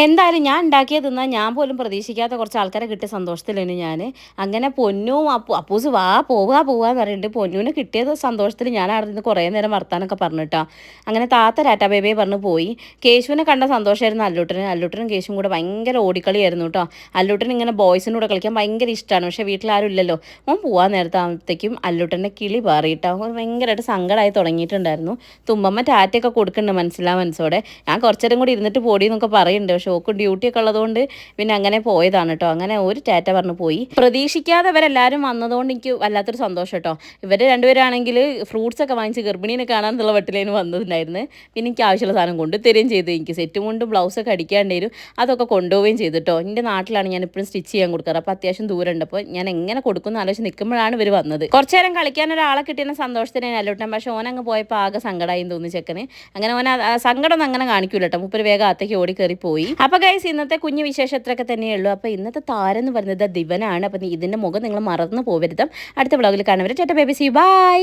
എന്തായാലും ഞാൻ ഉണ്ടാക്കിയത് തിന്നാൽ ഞാൻ പോലും പ്രതീക്ഷിക്കാത്ത കുറച്ച് ആൾക്കാരെ കിട്ടിയ സന്തോഷത്തിലാണ് ഞാൻ. അങ്ങനെ പൊന്നും അപ്പൂസ് വാ പോവാന്ന് പറയുന്നുണ്ട്. പൊന്നൂനെ കിട്ടിയത് സന്തോഷത്തിൽ ഞാൻ അവിടെ നിന്ന് കുറേ നേരം വർത്താനൊക്കെ പറഞ്ഞിട്ടാ. അങ്ങനെ താത്ത ടാറ്റാ ബേബേ പറഞ്ഞ് പോയി. കേശുവിനെ കണ്ട സന്തോഷമായിരുന്നു അല്ലൂട്ടനും കേശുവും കൂടെ ഭയങ്കര ഓടിക്കളിയായിരുന്നു കേട്ടോ. അല്ലൂട്ടൻ ഇങ്ങനെ ബോയ്സിൻ്റെ കൂടെ കളിക്കാൻ ഭയങ്കര ഇഷ്ടമാണ്. പക്ഷേ വീട്ടിലാരും ഇല്ലല്ലോ. ഓൻ പോകാൻ നേരത്താകുമ്പോഴത്തേക്കും അല്ലൂട്ടൻ്റെ കിളി പാറിയിട്ടാ. അവൻ ഭയങ്കരമായിട്ട് സങ്കടമായി തുടങ്ങിയിട്ടുണ്ടായിരുന്നു. തുമ്പമ്മ ടാറ്റയൊക്കെ കൊടുക്കുന്നുണ്ട് മനസ്സോടെ. ഞാൻ കുറച്ചേരം കൂടി ഇരുന്നിട്ട് പോടി എന്നൊക്കെ പറയുന്നുണ്ട്. പക്ഷെ ഓക്കും ഡ്യൂട്ടിയൊക്കെ ഉള്ളതുകൊണ്ട് പിന്നെ അങ്ങനെ പോയതാണ് കേട്ടോ. അങ്ങനെ ഒരു ടാറ്റ പറഞ്ഞു പോയി. പ്രതീക്ഷിക്കാതെ ഇവരെല്ലാവരും വന്നതുകൊണ്ട് എനിക്ക് വല്ലാത്തൊരു സന്തോഷം കേട്ടോ. ഇവർ രണ്ടുപേരാണെങ്കിൽ ഫ്രൂട്ട്സ് ഒക്കെ വാങ്ങിച്ച് ഗർഭിണീനെ കാണാനുള്ള വെട്ടിലേന് വന്നതുണ്ടായിരുന്നു. പിന്നെ എനിക്ക് ആവശ്യമുള്ള സാധനം കൊണ്ടുതരികയും ചെയ്തു. എനിക്ക് സെറ്റും കൊണ്ട് ബ്ലൗസൊക്കെ അടിക്കാണ്ടേരും അതൊക്കെ കൊണ്ടുപോവുകയും ചെയ്തിട്ടോ. എൻ്റെ നാട്ടിലാണ് ഞാൻ ഇപ്പോഴും സ്റ്റിച്ച് ചെയ്യാൻ കൊടുക്കാറ്. അപ്പോൾ അത്യാവശ്യം ദൂരമുണ്ട്. അപ്പോൾ ഞാൻ എങ്ങനെ കൊടുക്കുന്ന ആലോചിച്ച് നിൽക്കുമ്പോഴാണ് ഇവർ വന്നത്. കുറച്ച് നേരം കളിക്കാൻ ഒരാളെ കിട്ടിയ സന്തോഷത്തിന് അല്ലോട്ടൻ. പക്ഷേ ഓനങ്ങ് പോയപ്പോൾ ആകെ സങ്കടമായി തോന്നി ചെക്കന്. അങ്ങനെ ഓന സങ്കടം ഒന്നും അങ്ങനെ കാണിക്കൂല കേട്ടോ. മുപ്പര് വേഗം അകത്തേക്ക് ഓടി കയറി പോയി. അപ്പോൾ ഗൈസ് ഇന്നത്തെ കുഞ്ഞു വിശേഷത്രയൊക്കെ തന്നെയുള്ളൂ. അപ്പോൾ ഇന്നത്തെ താരം എന്ന് പറയുന്നത് ദിവനാണ്. അപ്പോൾ ഇതിൻ്റെ മുഖം നിങ്ങൾ മറന്നു പോകരുത്. അടുത്ത വ്ളോഗിൽ കാണുന്നവരെ tata bye bye, see you, by.